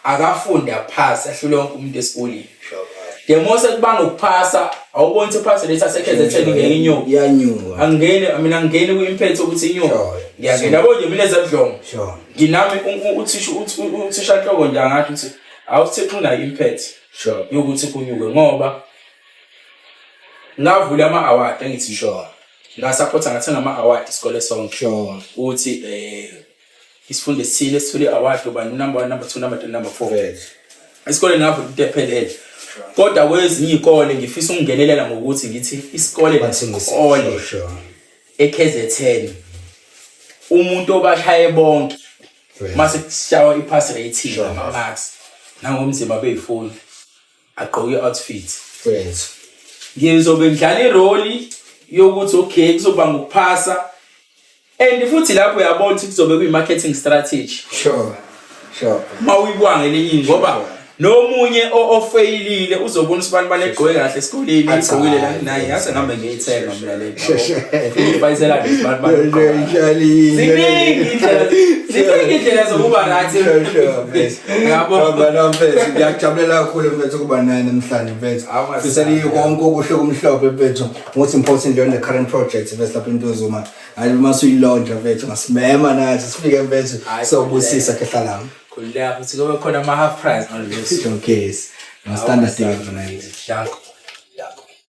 Akafunda pass ahlule wonke umuntu esikoleni. Sure. The most ekubanga ukuphasa awuboni ukuthi pass letha sekheze ngenyuka. Iyanyuka. Mina ngene ku-impact ukuthi inyuka. Sure. Ngiyangena yabo nje mina ezedlomo. Sure. Nginami uthisha Nhloko nje angathi ukuthi awuthi unayo impact. Sure. Yokuthi kunyuke ngoba ngavula ama-award engithi Sure. ngasupporta ngathenga ama-award isikole sonke. Sure. Ukuthi isifundo esithile sithole i-award ubani number 1 number 2 number 3 number 4. First. Isikole ngavula into ephelele. Kodwa kwezinye izikole ngifisa ukungenelela ngokuthi ngithi isikole nesikole Sure. eKZN umuntu obashaye bonke mase kushawa i-pass rating ama-marks nangomzimba beyifuni agqoke i-outfit. First. Ngizobe ngidlala irole yokuthi okay kuzoba ngokuphasa and futhi lapho uyabona ukuthi kuzobe kuyi-marketing strategy. Sure. Sure. Mawuyibwange lenyini ngoba nomunye ofeyilile uzobona ukuthi abantu banegqoke kahle esikoleni igqokile la naye ngase ngihambe ngiyithenga mina le ngifayisela abantu ziningi indlela zokuba right. Yabo bana mfethu ngiyakujabulela kakhulu mfethu kuba naye namhlanje mfethu. Sisali konke okuhle kumhlophe mfethu. Most importantly on the current project mfethu lapho intozuma hayi mase uyilaunch mfethu ngasimema nathi sifike mfethu sobusisa kehlala. Khulula futhi kube khona ama half price ngalolu. Showcase. No standard day overnight. Danko.